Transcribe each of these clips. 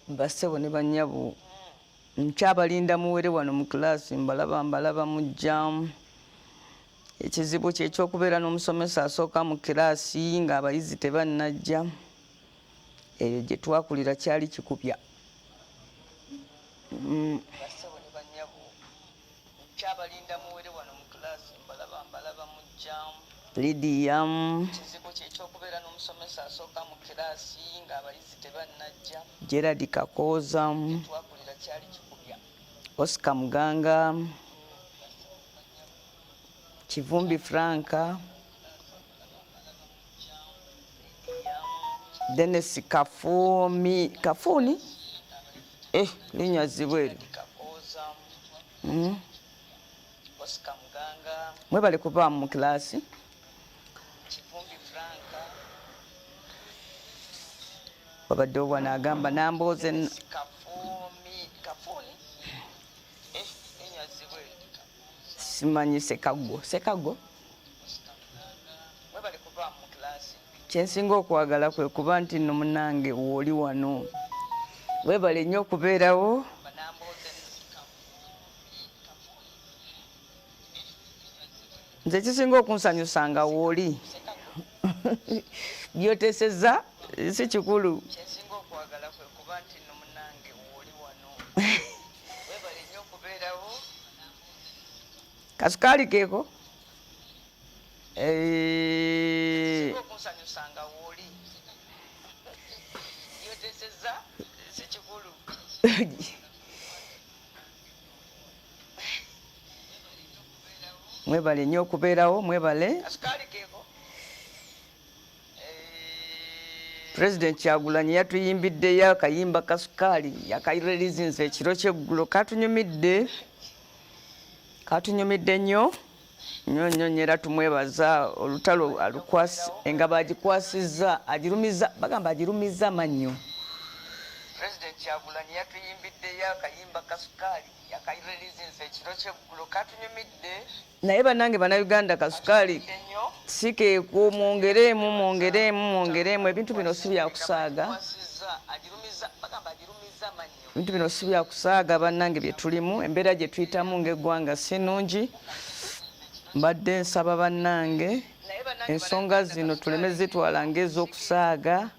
Bassebo ne bannyabo nkyabalinda muwere wano mu kilaasi mbalaba mujja. Ekizibu kye ky'okubeera n'omusomesa asooka mu kilaasi ng'abayizi tebannajja, eyo gye twakulira kyali kikubya. Bassebo ne bannyabo nkyabalinda muwere wano mu kilaasi mbalaba mujja. Lydia ekizibu kye ky'okubeera n'omusomesa asooka mu kilaasi ng'abayizi tebannajja. Gerard Kakooza twakulira kyali kikubya. Oscar Muganga, Kivumbi Franka, Dennis Kafuni linnya zibweru. Mwebale kuva mu kilaasi. Wabadde obwana agamba Nambooze simanyi Sekago kyensinga okwagala kwe kuba nti nno munange wooli wano, weebale nnyo okubeerawo. Nze kisinga okunsanyusanga wooli by'oteesezza si kikulu. Kasukaali keeko mwebale nnyo okubeerawo, mwebale. President Kyagulanyi yatuyimbiddeyo akayimba Kasukaali yakayirelizinze ekiro ky'eggulo, katunyumidde nnyo era tumwebaza. Olutalo engabo agikwasizza bagamba agirumiza mannyo. President Kyagulanyi yatuyimbiddeyo akayimba Kasukaali yakayirelizinze ekiro ky'eggulo, katunyumidde. Naye bannange Bannayuganda, Kasukaali si keeko, mwongereemu. Ebintu bino si byakusaaga, ebintu bino si byakusaaga bannange bye tulimu. Embeera gye tuyitamu ng'eggwanga si nnungi. Mbadde nsaba bannange ensonga zino tuleme zitwala ng'ez'okusaaga,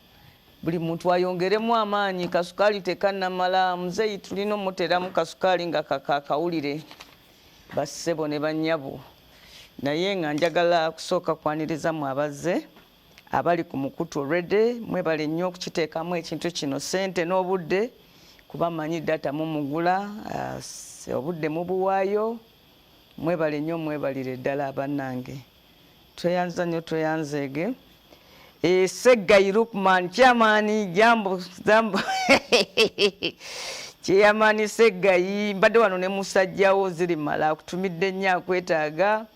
buli muntu ayongeremu amaanyi. Kasukaali tekannamala, muzeeyi tulina omuteramu Kasukaali nga kakawulire. Bassebo ne bannyabo, naye nga njagala kusooka kwaniriza mu abazze abali ku mukutu already. Mwebale nnyo okukiteekamu ekintu kino ssente n'obudde, kuba mmanyi data mumugula, obudde mubuwaayo. Mwebale nnyo, mwebalire ddala bannange. Tweyanza nnyo, tweyanzeege. Seggayi Lukman Chairman jambo Chairman Seggayi, mbadde wano ne musajjawo ziri mala akutumidde nnyo, akwetaaga.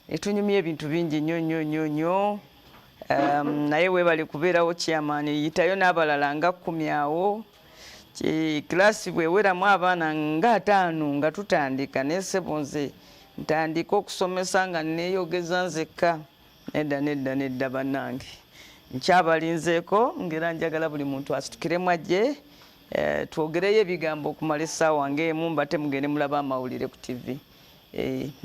Etunyumya ebintu bingi nnyo. Naye weebale kubeerawo Chairman, yitayo n'abalala nga 10 awo. Kilaasi bweweramu abaana nga 5 nga tutandika, naye ssebo nze ntandika okusomesa nga neeyogeza nzekka. Nedda bannange, nkyabalinzeeko ng'era njagala buli muntu asitukiremu ajje twogereyo ebigambo okumala essaawa ng'emu, mbate mugende mulaba amawulire ku TV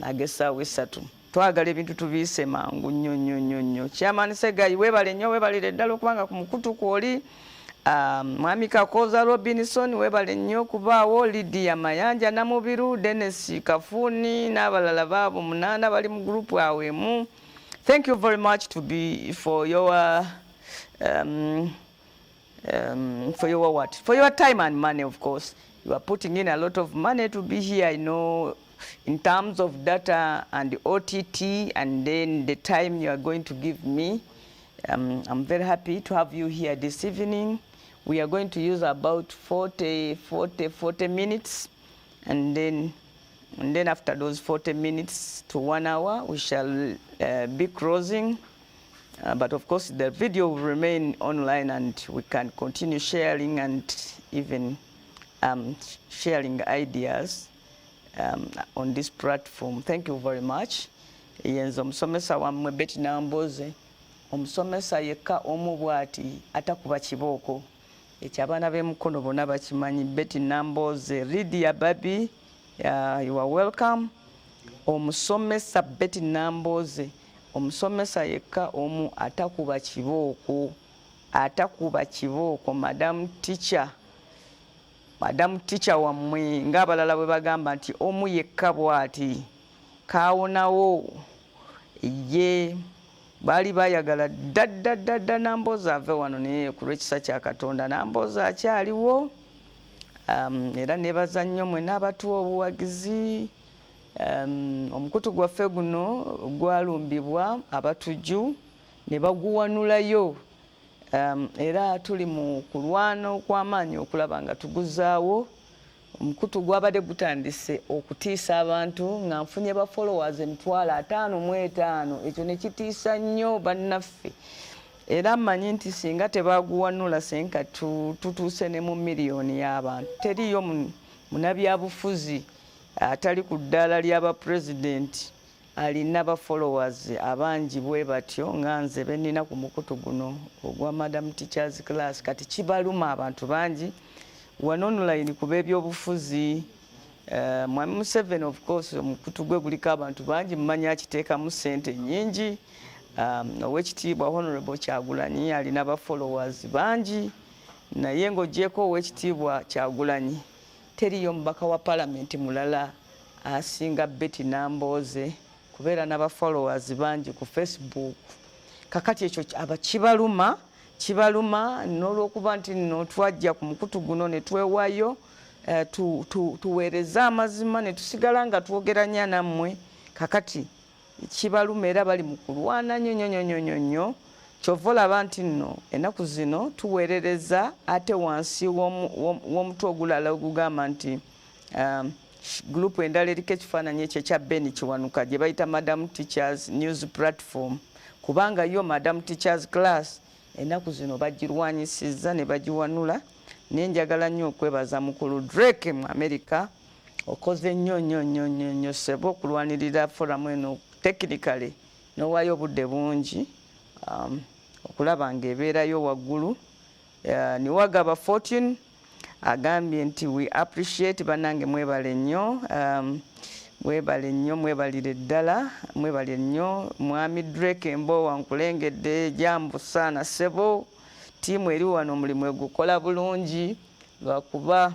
ag'essaawa 3. Twagala ebintu tubiyise mangu nnyo. Chairman Seggayi weebale nnyo, weebalire ddala okubanga ku mukutu kwoli. Mwami Kakooza Robinson weebale nnyo kubaawo. Lydia Mayanja Namubiru, Dennis Kafuni n'abalala baabo 8 bali mu gurupu awo emu. Thank you very much for your time and money. Of course, you are putting in a lot of money to be here. I know, in terms of data and OTT, and then the time you are going to give me. I'm very happy to have you here this evening. We are going to use about 40 minutes, and then after those 40 minutes to 1 hour, we shall be closing. But of course, the video will remain online, and we can continue sharing and even sharing ideas on this platform. Thank you very much. Yenze omusomesa wammwe Betty Nambooze, omusomesa yekka omu bw'ati atakuba kibooko. ekyo abaana b'emukono bonna bakimanyi. Betty Namboze, Lydia Babi, you are welcome. Omusomesa Betty Namboze, omusomesa yekka omu atakuba kibooko, madam teacher wammwe ng'abalala bwe bagamba nti omu yekka bw'ati kaawonawo ye baali bayagala ddadda Namboze ave wano naye ku lw'ekisa kya Katonda Namboze akyaliwo. Era nebaza nnyo mwenna abatuwa obuwagizi. Omukutu gwaffe guno gwalumbibwa abatujju ne baguwanulayo. Era tuli mu kulwana okw'amaanyi okulaba nga tuguzaawo. Omukutu gwabadde gutandise okutiisa abantu nga nfunye ba followers 55,000. Ekyo ne kitiisa nnyo bannaffe. Era mmanyi nti singa tebaguwanula senka tutuuse ne mu miliyoni y'abantu. Teriyo munabyabufuzi atali ku ddaala ly'abapulezidenti alina ba followers abangi bwe batyo nga nze be nnina ku mukutu guno ogwa Madam Teachers Class. Kati kibaluma abantu bangi wano online ku b'ebyobufuzi. Mwami Museveni of course omukutu gwe guliko abantu bangi mumanyi akiteekamu ssente nnyingi. Owekitiibwa Honorable Kyagulanyi alina ba followers bangi, naye ng'oggyeko Owekitiibwa Kyagulanyi teriyo mubaka wa Parliament mulala asinga Betty Namboze kubeera n'aba followers bangi ku Facebook. Kakati ekyo kibaluma n'olwokuba nti nno twajja ku mukutu guno ne twewaayo tuweereze amazima ne tusigala nga twogeranya nammwe. Kakati kibaluma era bali mu kulwana nnyo. Kyova olaba nti nno ennaku zino tuweerereza ate wansi w'omutwe ogulala ogugamba nti gurupu endala eriko ekifaananyi ekyo ekya Ben Kiwanuka gye bayita Madam Teachers News Platform, kubanga yo Madam Teachers Class ennaku zino bagirwanyisizza ne bagiwanula. Naye njagala nnyo okwebaza mukulu Drake mu America, okoze nnyo ssebo okulwanirira foramu eno technically n'owaayo obudde bungi okulaba ng'ebeerayo waggulu. Niwagaba Fortune agambye nti we appreciate bannange mwebale nnyo, mwebalire ddala, mwebale nnyo. Mwami Drake Embowa nkulengedde jambo saana ssebo, tiimu eri wano omulimu egukola bulungi lwakuba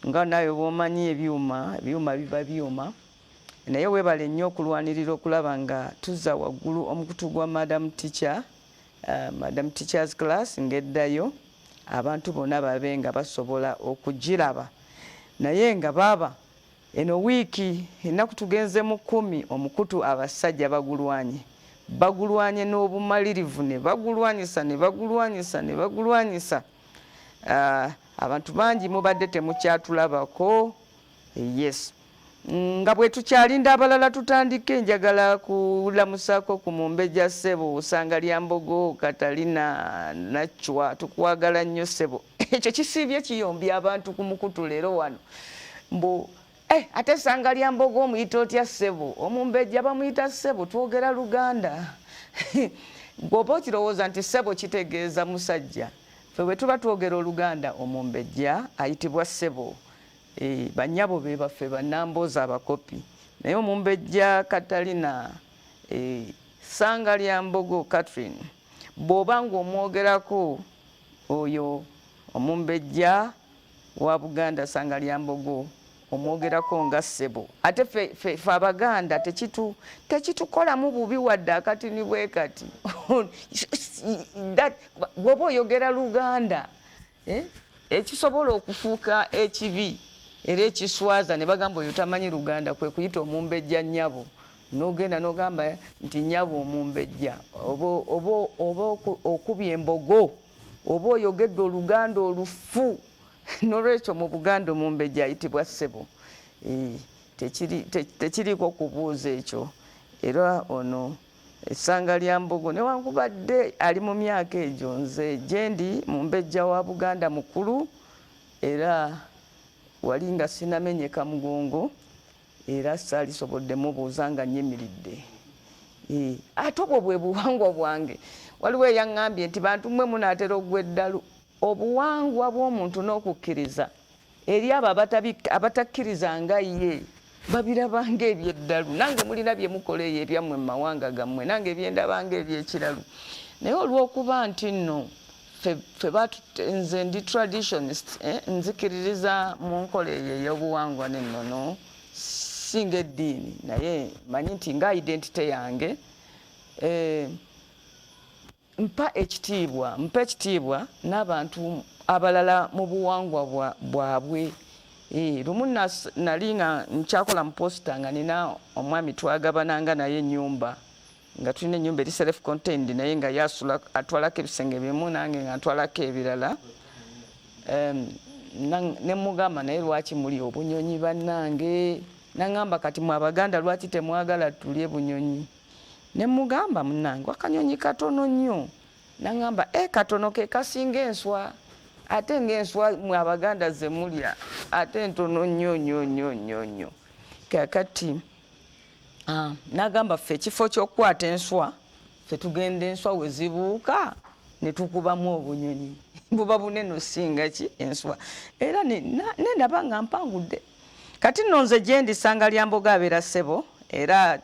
nga nawe bw'omanyi ebyuma biba byuma, naye weebale nnyo okulwanirira okulaba nga tuzza waggulu omukutu gwa Madam Teachers Class ng'eddayo abantu bonna babe nga basobola okugiraba. Naye nga baaba eno wiiki ennaku tugenze mu 10 omukutu abasajja bagulwanye n'obumalirivu ne bagulwanyisa. Abantu bangi mubadde temukyatulabako. Yes, nga bwe tukyalinda abalala tutandike, njagala kulamusako ku Mumbejja ssebo, Ssangalyambogo, Katalina Nachwa, tukwagala nnyo ssebo. Ekyo kisiibye kiyombye abantu ku mukutu leero wano mbu ate Ssangalyambogo omuyita otya ssebo, Omumbejja bamuyita ssebo, twogera Luganda. Bw'oba okirowooza nti ssebo kitegeeza musajja, ffe bwe tuba twogera Oluganda Omumbejja ayitibwa ssebo. Bannyabo be baffe Bannamboze abakopi, naye Omumbejja Katalina, Ssangalyambogo Catherine, bw'oba ng'omwogerako oyo Omumbejja wa Buganda Ssangalyambogo omwogerako nga ssebo. Ate ffe Abaganda tekitukolamu bubi wadde akatini bwe kati. Bw'oba oyogera Luganda ekisobola okufuuka ekibi era ekiswaza ne bagamba oyo tamanyi Luganda, kwe kuyita Omumbejja nnyabo. N'ogenda n'ogamba nti nnyabo Omumbejja, oba okubya embogo, oba oyogedde Oluganda olufu. N'olwekyo mu Buganda Omumbejja ayitibwa ssebo. Tekiriko kubuuza ekyo. Era ono Ssangalyambogo newankubadde ali mu myaka egyo, nze gye ndi Mumbejja wa Buganda mukulu, era wali nga sinamenyeka mugongo, era saalisobodde mubuuza nga nnyimiridde. Ate obwo bwe buwangwa bwange. Waliwo eyaŋŋambye nti bantu mmwe munaatera ogwa eddalu obuwangwa bw'omuntu n'okukkiriza eri abo abatakkiriza nga ye babiraba ng'ebyeddalu. Nange mulina bye mukola eyo ebyammwe mu mawanga gammwe, nange byendaba ng'ebyekiralu. Naye olw'okuba nti nno nze ndi traditionist, nzikiririza mu nkola eyo ey'obuwangwa n'ennono, singa eddiini, naye manyi nti nga identity yange mpa ekitiibwa n'abantu abalala mu buwangwa bwabwe. Lumu nali nga nkyakola mu posita nga nina omwami twagabananga naye ennyumba, nga tulina ennyumba eri self contained naye nga yasula atwalako ebisenge bimu nange nga ntwalako ebirala. Ne mugamba naye lwaki muli obunyonyi bannange? Nangamba kati mu Abaganda lwaki temwagala tulye bunyonyi? Ne mugamba munnange akanyonyi katono nnyo. Nangamba katono ke kasinga enswa, ate ng'enswa mu Abaganda ze mulya ate ntono nnyo. Kakati nagamba ffe ekifo ky'okukwata enswa, ffe tugenda enswa we zibuuka ne tukubamu obunyonyi buba bunene osinga ki enswa. Era nendaba nga mpangudde. Kati nno nze gye ndi Ssangalyambogo abeera ssebo, era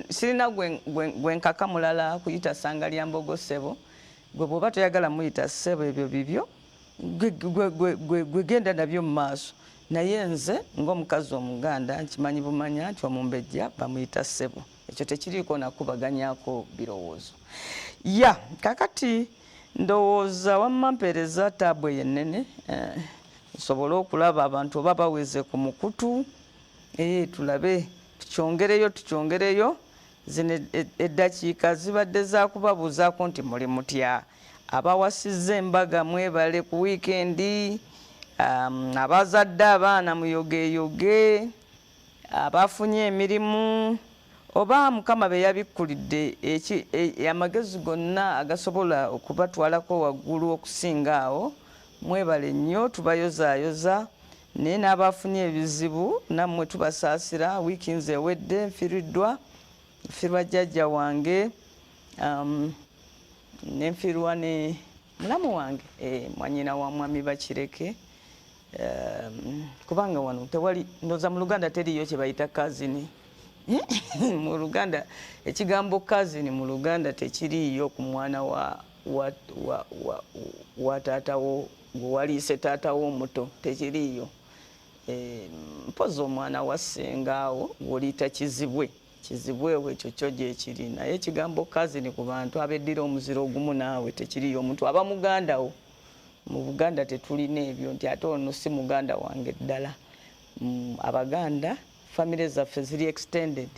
sirina gwe nkaka mulala kuyita Ssangalyambogo ssebo. Gwe bw'oba toyagala muyita ssebo, ebyo bibyo gwe genda nabyo mu maaso. Naye nze ng'omukazi Omuganda nkimanyi bumanya nti Omumbejja bamuyita ssebo. Ekyo tekiriiko nakubaganyako birowoozo. Kakati ndowooza wamma mpeereza taabu ey'ennene nsobole okulaba abantu oba baweze ku mukutu, tulabe tukyongereyo. Zino eddakiika zibadde za kubabuuzaako nti muli mutya, abawasizza embaga mwebale ku wiikendi, abazadde abaana muyogeeyoge, abafunye emirimu, oba Mukama be yabikkulidde amagezi gonna agasobola okubatwalako waggulu okusinga awo, mwebale nnyo, tubayozaayoza. Naye n'abafunye ebizibu nammwe tubasaasira. Wiiki nze ewedde nfiiriddwa jjajja wange, nenfiirwa ne mulamu wange mwanyina wa mwami Bakireke, kubanga wano tewali, ndoza mu Luganda teriyo kye bayita kazini. Mu Luganda ekigambo kazini mu Luganda tekiriyo ku mwana wa taatawo gwe waliise taatawo omuto, tekiriyo. Mpozi omwana wa ssengaawo gw'oliyita kizibwe we ekyo gye kiri. Naye ekigambo kazini ku bantu abeddira omuziro ogumu naawe tekiriyo. Omuntu aba mugandawo. Mu Buganda tetulina ebyo nti ate ono si muganda wange ddala. Abaganda famire zaffe ziri extended.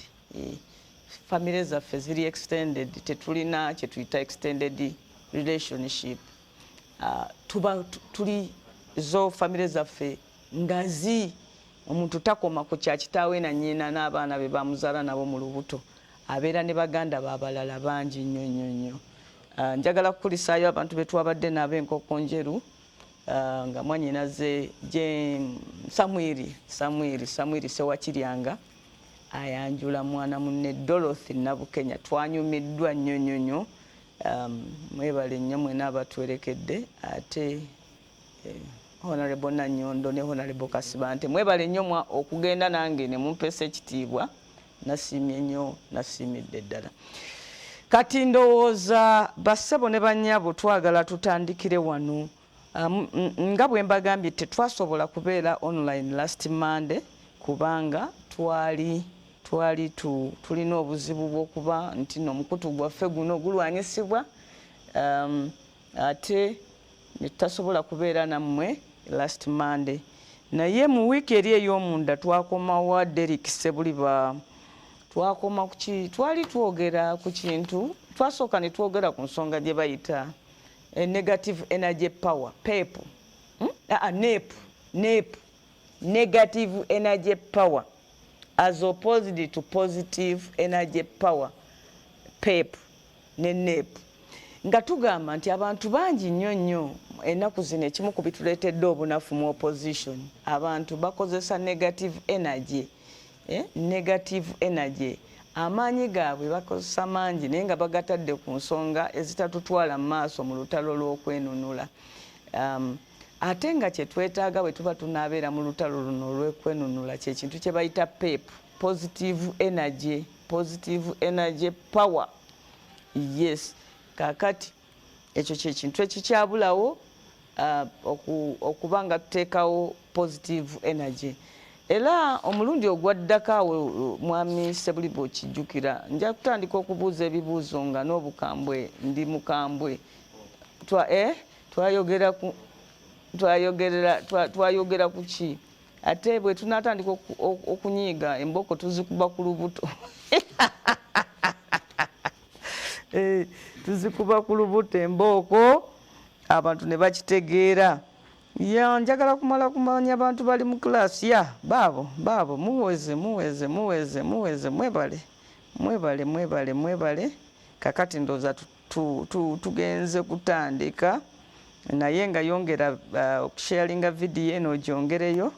Famire zaffe ziri extended, tetulina kye tuyita extended relationship. Tuli zo famire zaffe ngazi. Omuntu takoma ku kya kitaawe na nnyina n'abaana be bamuzaala nabo mu lubuto. Abeera ne baganda b'abalala bangi nnyo. Njagala kukulisaayo abantu be twabadde nabo enkoko njeru, nga mwannyinaze Samwiri Sewakiryanga ayanjula mwana munne Dorothy Nabukenya. Twanyumiddwa nnyo. Mwebale nnyo mwena abatwerekedde, ate Honorable Nanyondo ne Honorable Kasibante mwebale nnyo okugenda nange ne mumpesa ekitiibwa. Nasiimye nnyo, nasiimidde ddala. Kati ndowooza bassebo ne bannyabo twagala tutandikire wano. Nga bwe mbagambye tetwasobola kubeera online last Monday kubanga tulina obuzibu bw'okuba nti n'omukutu gwaffe guno gulwanyisibwa, ate ne tutasobola kubeera nammwe last Monday. Naye mu wiiki eri ey'omunda twakomawa Derek Sebuliba, twakoma kuki, twali twogera ku kintu, twasooka ne twogera ku nsonga gye bayita negative energy power, PEP. NEP, negative energy power, as opposed to positive energy power, PEP ne NEP. Nga tugamba nti abantu bangi nnyo ennaku zino ekimu ku bituleetedde obunafu mu opposition, abantu bakozesa negative energy. Negative energy, amaanyi gaabwe bakozesa mangi naye nga bagatadde ku nsonga ezitatutwala mu maaso mu lutalo lw'okwenunula. ate nga kye twetaaga bwe tuba tunaabeera mu lutalo luno olw'okwenunula kye kintu kye bayita PEP, positive energy power. Yes, kaakati ekyo kye kintu ekikyabulawo okuba nga tuteekawo positive energy. Era omulundi ogwaddako awo mwami Sebuliba okijjukira, nja kutandika okubuuza ebibuuzo nga n'obukambwe ndi mukambwe. Twayogera ku ki? Ate bwe tunaatandika okunyiiga emboko tuzikuba ku lubuto. Tuzikuba ku lubuto embooko abantu ne bakitegeera. Njagala kumala kumanya abantu bali mu class ya baabo muweze mwebale. Kakati ndoza tugenze kutandika naye nga yongera okusharinga video eno gyongereyo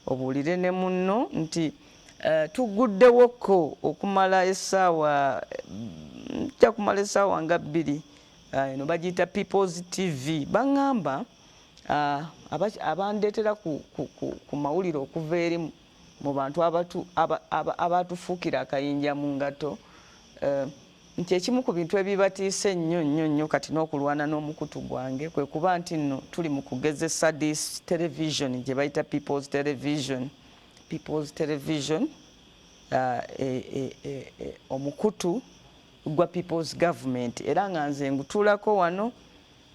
obuulire ne munno nti tuguddewoko okumala essaawa nga 2 eno bagiyita People's TV. Baŋŋamba abandeetera ku mawulire okuva eri mu bantu abatufuukira akayinja mu ngato nti ekimu ku bintu ebibatiisa ennyo kati n'okulwana n'omukutu gwange kwe kuba nti nno tuli mu kugezesa this television gye bayita People's Television omukutu gwa People's Government, era nga nze ngutuulako wano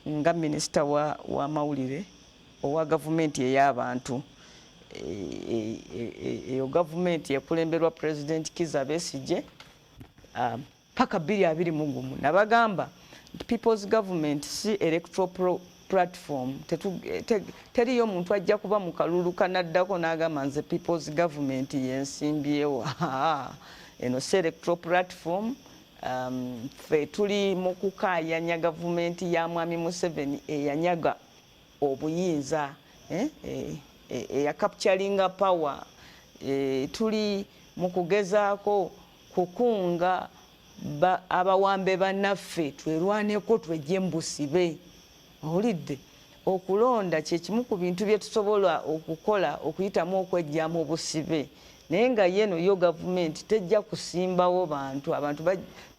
nga minisita wa mawulire owa gavumenti ey'abantu. Eyo gavumenti ekulemberwa President Kizza Besigye paka 2021. Nabagamba People's Government si electoral platform. Teriyo muntu ajja kuba mu kalulu kanaddako n'agamba nze People's Government yensimbyewo. Eno si electoral platform. Fe tuli mu kukaayanya gavumenti ya Mwami Museveni eyanyaga obuyinza, eya capturinga power. Tuli mu kugezaako kukunga abawambe bannaffe twerwaneko twejje mbusibe. Owulidde, okulonda kye kimu ku bintu bye tusobola okukola okuyitamu okwejjamu obusibe. Naye nga yeno yo gavumenti tejja kusimbawo abantu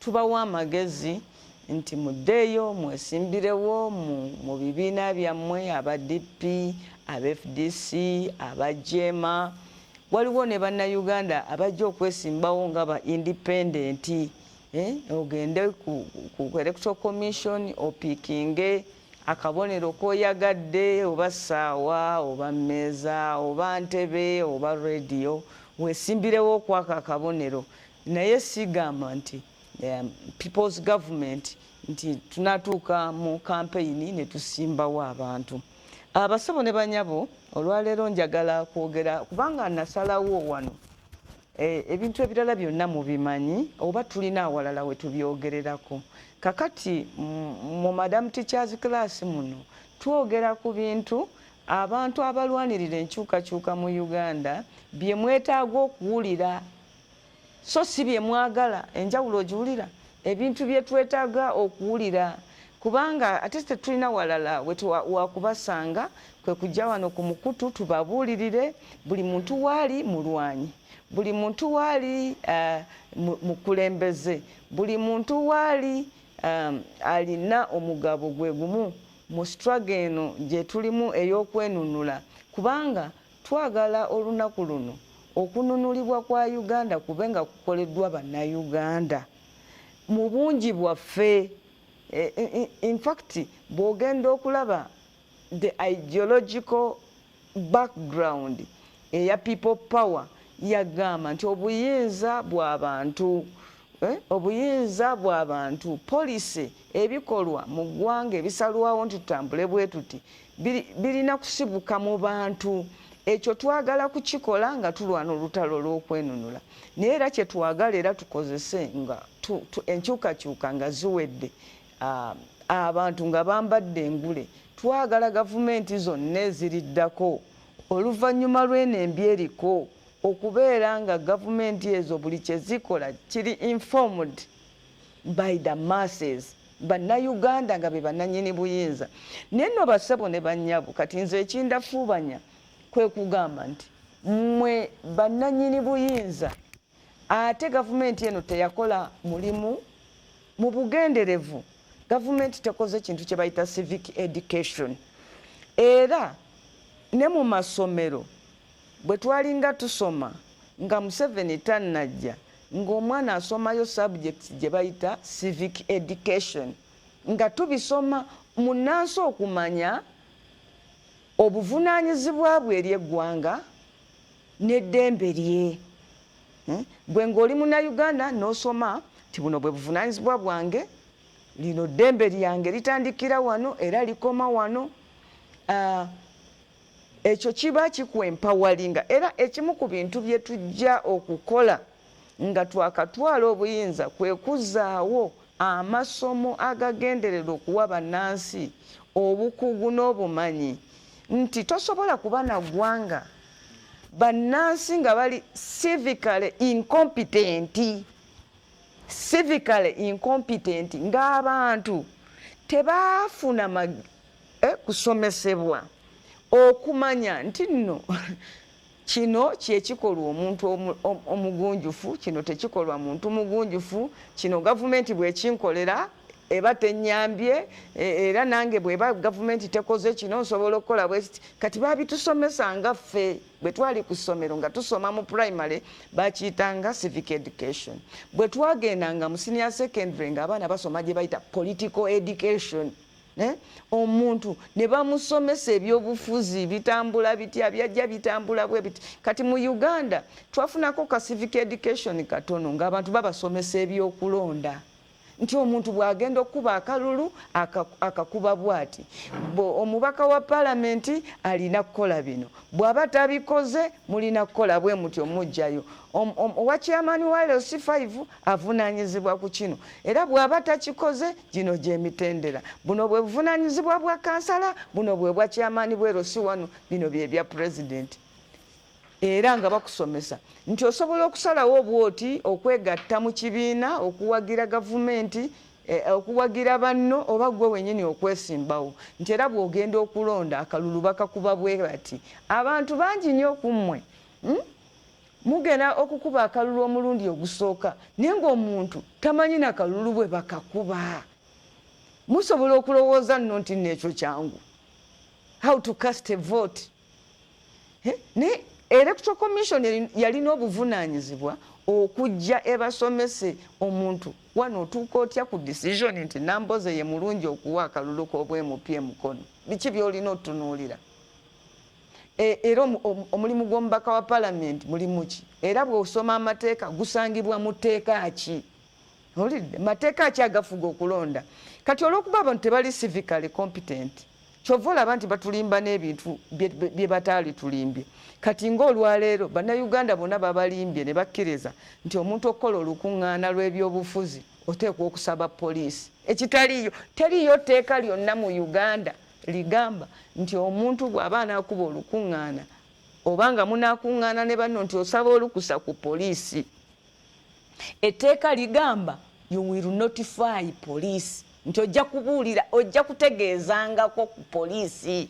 tubawa amagezi nti muddeeyo mwesimbirewo mu bibiina byammwe, aba DP, aba FDC, aba Jema. Waliwo ne bannayuganda abajja okwesimbawo nga ba independent. Ogende ku Electoral Commission opikinge akabonero koyagadde, oba ssaawa oba mmeeza oba ntebe oba radio, wesimbirewo okwaka akabonero. Naye sigamba nti People's Government nti tunatuuka mu campaign ne tusimbawo abantu. Abasabo ne banyabo, olwaleero njagala kwogera kubanga nasalawo wano ebintu ebirala byonna mubimanyi oba tulina awalala we tubyogererako. Kakati mu Madam Teachers Class muno twogera ku bintu abantu abalwanirira enkyukakyuka mu Uganda bye mwetaaga okuwulira, so si bye mwagala. Enjawulo ogiwulira, ebintu bye twetaaga okuwulira kubanga ate tetulina walala wakubasanga kwe kujja wano ku mukutu tubabuulirire buli muntu waali mulwanyi, buli muntu waali mukulembeze, buli muntu waali alina omugabo gwe gumu mu struggle eno gye tulimu ey'okwenunula, kubanga twagala olunaku luno okununulibwa kwa Uganda kube nga kukoleddwa bannayuganda mu bungi bwaffe. In fact bw'ogenda okulaba the ideological background eya people power yagamba nti obuyinza bw'abantu policy ebikolwa mu ggwanga ebisalwawo nti tutambule bwe tuti birina kusibuka mu bantu. Ekyo twagala kukikola nga tulwana olutalo olw'okwenunula, naye era kye twagala era tukozese nga enkyukakyuka nga ziwedde, abantu nga bambadde engule. Twagala gavumenti zonna eziriddako oluvannyuma lw'enembi eriko okubeera nga gavumenti ezo buli kye zikola kiri informed by the masses. bannayuganda nga be bannanyini buyinza. Naye nno bassebo ne bannyabo kati nze ekindafuubanya kwe kugamba nti mmwe bannanyini buyinza ate gavumenti eno teyakola mulimu mu bugenderevu. Gavumenti tekoze kintu kye bayita civic education. Era ne mu masomero bwe twalinga tusoma nga Museveni tannajja ng'omwana asomayo subjects gye bayita civic education nga tubisoma munnansi okumanya obuvunaanyizibwa bwe eri eggwanga n'eddembe lye. Gwe ng'oli Munnayuganda n'osoma ti buno bwe buvunaanyizibwa bwange, lino ddembe lyange litandikira wano era likoma wano. Ekyo kiba kikwempawalinga. Era ekimu ku bintu bye tujja okukola nga twakatwala obuyinza kwe kuzaawo amasomo agagenderera okuwa bannansi obukugu n'obumanyi nti tosobola kuba na ggwanga bannansi nga bali civically incompetent ng'abantu tebaafuna kusomesebwa okumanya nti nno kino kyekikolwa omuntu omugunjufu, kino tekikolwa muntu mugunjufu, kino gavumenti bwekinkolera eba tenyambye, era nange bweba gavumenti tekoze kino nsobola okukola bwekiti. Kati babitusomesa nga ffe bwe twali ku ssomero nga tusoma mu primary bakiyitanga civic education. Bwe twagendanga mu senior secondary ng'abaana basoma gye bayita political education. Omuntu ne bamusomesa ebyobufuzi bitambula bitya byajja bitambula bwe biti. Kati mu Uganda twafunako ka civic education katono ng'abantu babasomesa ebyokulonda nti omuntu bw'agenda okuba akalulu akakuba bw'ati, omubaka wa palamenti alina kukola bino, bw'aba tabikoze mulina kukola bwe mutyo mujjayo. Owa chairman wa LC5 avunaanyizibwa ku kino, era bw'aba takikoze gino gy'emitendera. Buno bwe buvunaanyizibwa bwa kansala, buno bwe bwa chairman bwa LC1, bino bye bya president. Era nga bakusomesa nti osobola okusalawo bwoti okwegatta mu kibiina okuwagira gavumenti, okuwagira banno oba gwe wenyini okwesimbawo nti era bw'ogenda okulonda akalulu bakakuba bwe bati. Abantu bangi nnyo okummwe mugenda okukuba akalulu omulundi ogusooka naye ng'omuntu tamanyi nakalulu bwe bakakuba. Musobola okulowooza nno nti n'ekyo kyangu, how to cast a vote. Electoral Commission yalina obuvunaanyizibwa okujja ebasomese omuntu wano otuuka otya ku decision nti Namboze ye mulungi okuwa akalulu k'obwemupya emukono. Biki by'olina otunuulira? Era omulimu gw'omubaka wa palamenti mulimu ki? Era bw'osoma amateeka gusangibwa mu tteeka ki? Olidde mateeka ki agafuga okulonda? Kati olw'okuba abantu tebali civically competent, kyova olaba nti batulimba n'ebintu bye bataali tulimbye. Kati ng'olwaleero bannayuganda bonna babalimbye ne bakkiriza nti omuntu okukola olukuŋŋaana lw'ebyobufuzi oteekwa okusaba poliisi. Ekitaliyo, teriyo tteeka lyonna mu Uganda ligamba nti omuntu bw'aba anaakuba olukuŋŋaana oba nga munaakuŋŋaana ne banno nti osaba olukusa ku poliisi. Etteeka ligamba you will notify police, nti ojja kubuulira, ojja kutegeezangako ku poliisi.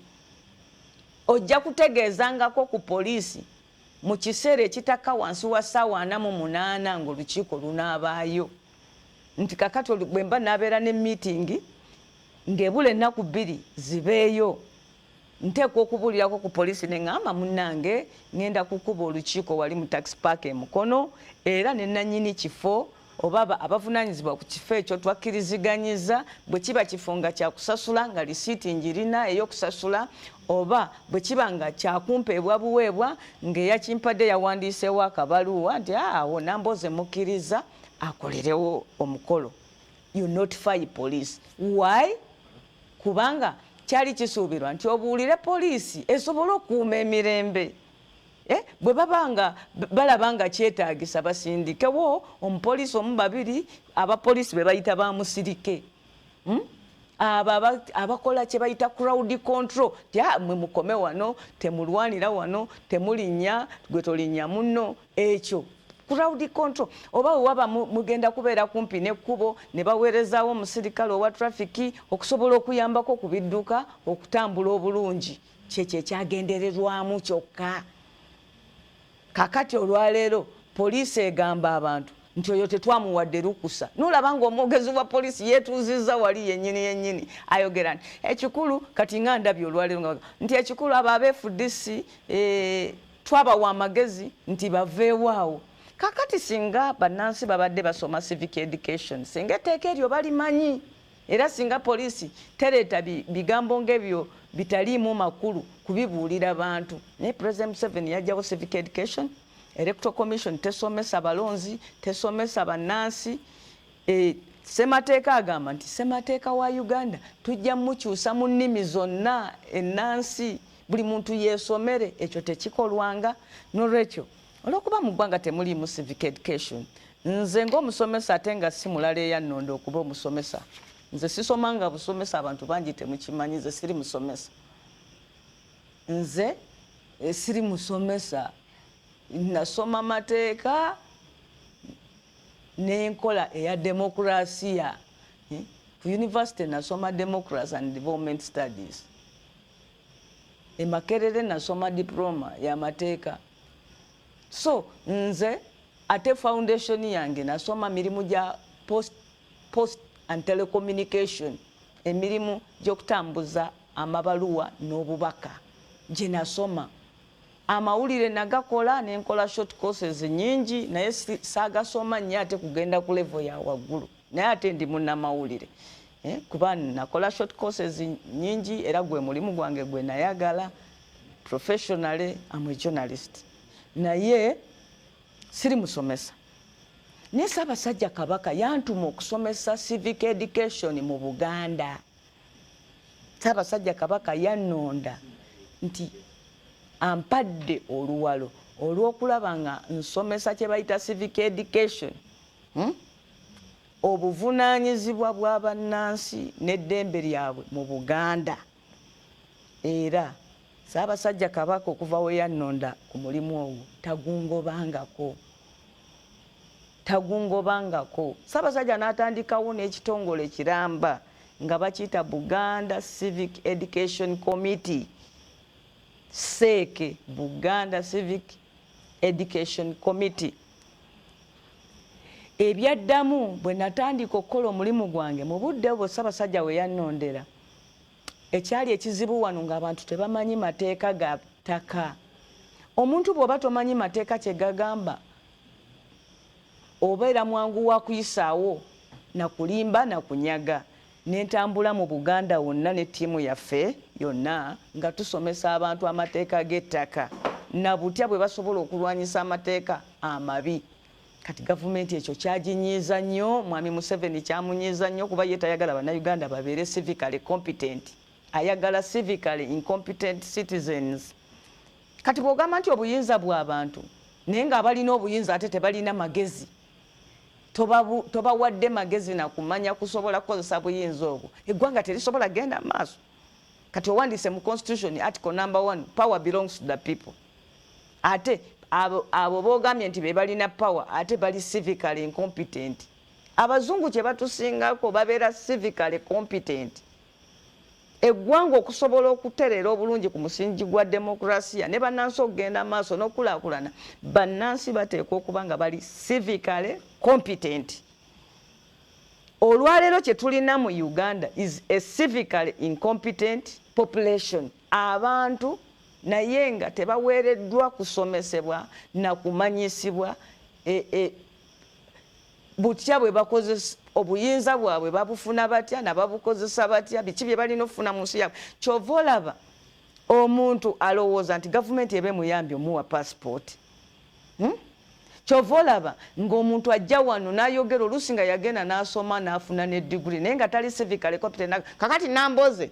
Ojja kutegeezangako ku poliisi mu kiseera ekitaka wansi wa ssaawa 48 ng'olukiiko lunaabaayo. Nti kakati bwe mba naabeera ne meeting ng'ebula ennaku 2 zibeeyo, nteekwa okubuulirako ku poliisi ne ŋŋamba munnange ŋŋenda kukuba olukiiko wali mu taxi park e Mukono, era ne nannyini kifo oba abavunaanyizibwa ku kifo ekyo twakkiriziganyizza bwe kiba kifo nga kyakusasula nga lisiiti njirina ey'okusasula, oba bwe kiba nga kyakumpeebwa buweebwa ng'eyakimpadde yawandiiseewo akabaluwa nti awo Namboze mukkiriza akolerewo omukolo. You notify police. Why? Kubanga kyali kisuubirwa nti obuulire poliisi esobole okukuuma emirembe. Bwe babanga balaba nga kyetaagisa basindikewo omupoliisi omu 2 abapoliisi be bayita ba musirike. Abakola kye bayita crowd control, mwe mukome wano, temulwanira wano, temulinnya, gwe tolinnya munno. Ekyo crowd control oba waba mugenda kubeera kumpi n'ekkubo ne baweerezaawo omusirikale owa trafiki okusobola okuyambako ku bidduka okutambula obulungi kyekyo ekyagendererwamu kyokka. Kakati olwaleero poliisi egamba abantu nti oyo tetwamuwadde lukusa. Nolaba ng'omwogezi wa poliisi yeetuuzizza wali yennyini ayogera nti ekikulu kati nga ndabye olwaleero nti ekikulu abo abeefudisi twabawa amagezi nti baveewaawo. Kakati singa bannansi babadde basoma civic education singa etteeka eryo balimanyi era singa poliisi tereeta bigambo ng'ebyo bitaliimu makulu kubibuulira bantu. Naye President Museveni yajjawo civic education, Electoral Commission tesomesa balonzi, tesomesa bannansi. Ssemateeka agamba nti ssemateeka wa Uganda tujja mukyusa mu nnimi zonna ennansi buli muntu yeesomere. Ekyo tekikolwanga. N'olwekyo olw'okuba mu ggwanga temuliimu civic education, nze ng'omusomesa ate nga si mulala eyannondo okuba omusomesa, nze sisomanga busomesa, abantu bangi temukimanyi, nze siri musomesa. Nze siri musomesa, nasoma mateeka n'enkola eya demokrasiya. Ku university nasoma democracy and development studies. E Makerere nasoma diploma ya mateeka. So nze ate foundation yange nasoma mirimu gya post and telecommunication, emirimu gy'okutambuza amabaluwa n'obubaka gye nasoma. Amawulire nagakola nenkola short courses nyingi, naye saagasoma nnyo ate kugenda ku level ya waggulu, naye ate ndi munnamawulire. Kuba nakola short courses nyingi era gwe mulimu gwange gwe nayagala. Professionally I'm a journalist, naye siri musomesa. Naye Ssaabasajja Kabaka yantuma okusomesa civic education mu Buganda. Ssaabasajja Kabaka yannonda nti ampadde oluwalo olw'okulaba nga nsomesa kye bayita civic education, obuvunaanyizibwa bw'abannansi n'eddembe lyabwe mu Buganda. Era Ssaabasajja Kabaka okuva we yannonda ku mulimu ogwo tagungobangako. Ssaabasajja n'atandikawo n'ekitongole kiramba nga bakiyita Buganda Civic Education Committee. Seeke, Buganda Civic Education Committee. Ebyaddamu bwe natandika okukola omulimu gwange mu budde obwo Ssaabasajja we yannondera, ekyali ekizibu wano ng'abantu tebamanyi mateeka ga ttaka. Omuntu bw'oba tomanyi mateeka kye gagamba, obeera mwangu wa kuyisaawo na kulimba na kunyaga. Nentambula mu Buganda wonna ne ttiimu yaffe yonna nga tusomesa abantu amateeka g'ettaka na butya bwe basobola okulwanyisa amateeka amabi. Kati gavumenti ekyo kyaginyiiza nnyo. Mwami Museveni kyamunyiiza nnyo kuba ye tayagala bannayuganda babeere civically competent, ayagala civically incompetent citizens. Kati bw'ogamba nti obuyinza bw'abantu naye ng'abalina obuyinza ate tebalina magezi, tobawadde magezi na kumanya kusobola kukozesa buyinza obwo, eggwanga terisobola genda maaso. Kati owandiise mu constitution article number 1, power belongs to the people. Ate abo boogambye nti be balina power ate bali civically incompetent. Abazungu kye batusingako babeera civically competent. Eggwanga okusobola okutereera obulungi ku musingi gwa demokrasiya ne bannansi okugenda maaso n'okulaakulana, bannansi bateekwa okuba nga bali civically competent. Olwaleero kye tulina mu Uganda is a civically incompetent population. Abantu naye nga tebaweereddwa kusomesebwa na kumanyisibwa butya bwe bakozesa obuyinza bwabwe babufuna batya na babukozesa batya, biki bye balina okufuna mu nsi yaabwe. Kyova olaba omuntu alowooza nti gavumenti ebe muyambi omuwa passport. Kyova olaba ng'omuntu ajja wano n'ayogera oluusi nga yagenda n'asoma n'afuna ne degree naye nga tali civically competent. Kakati namboze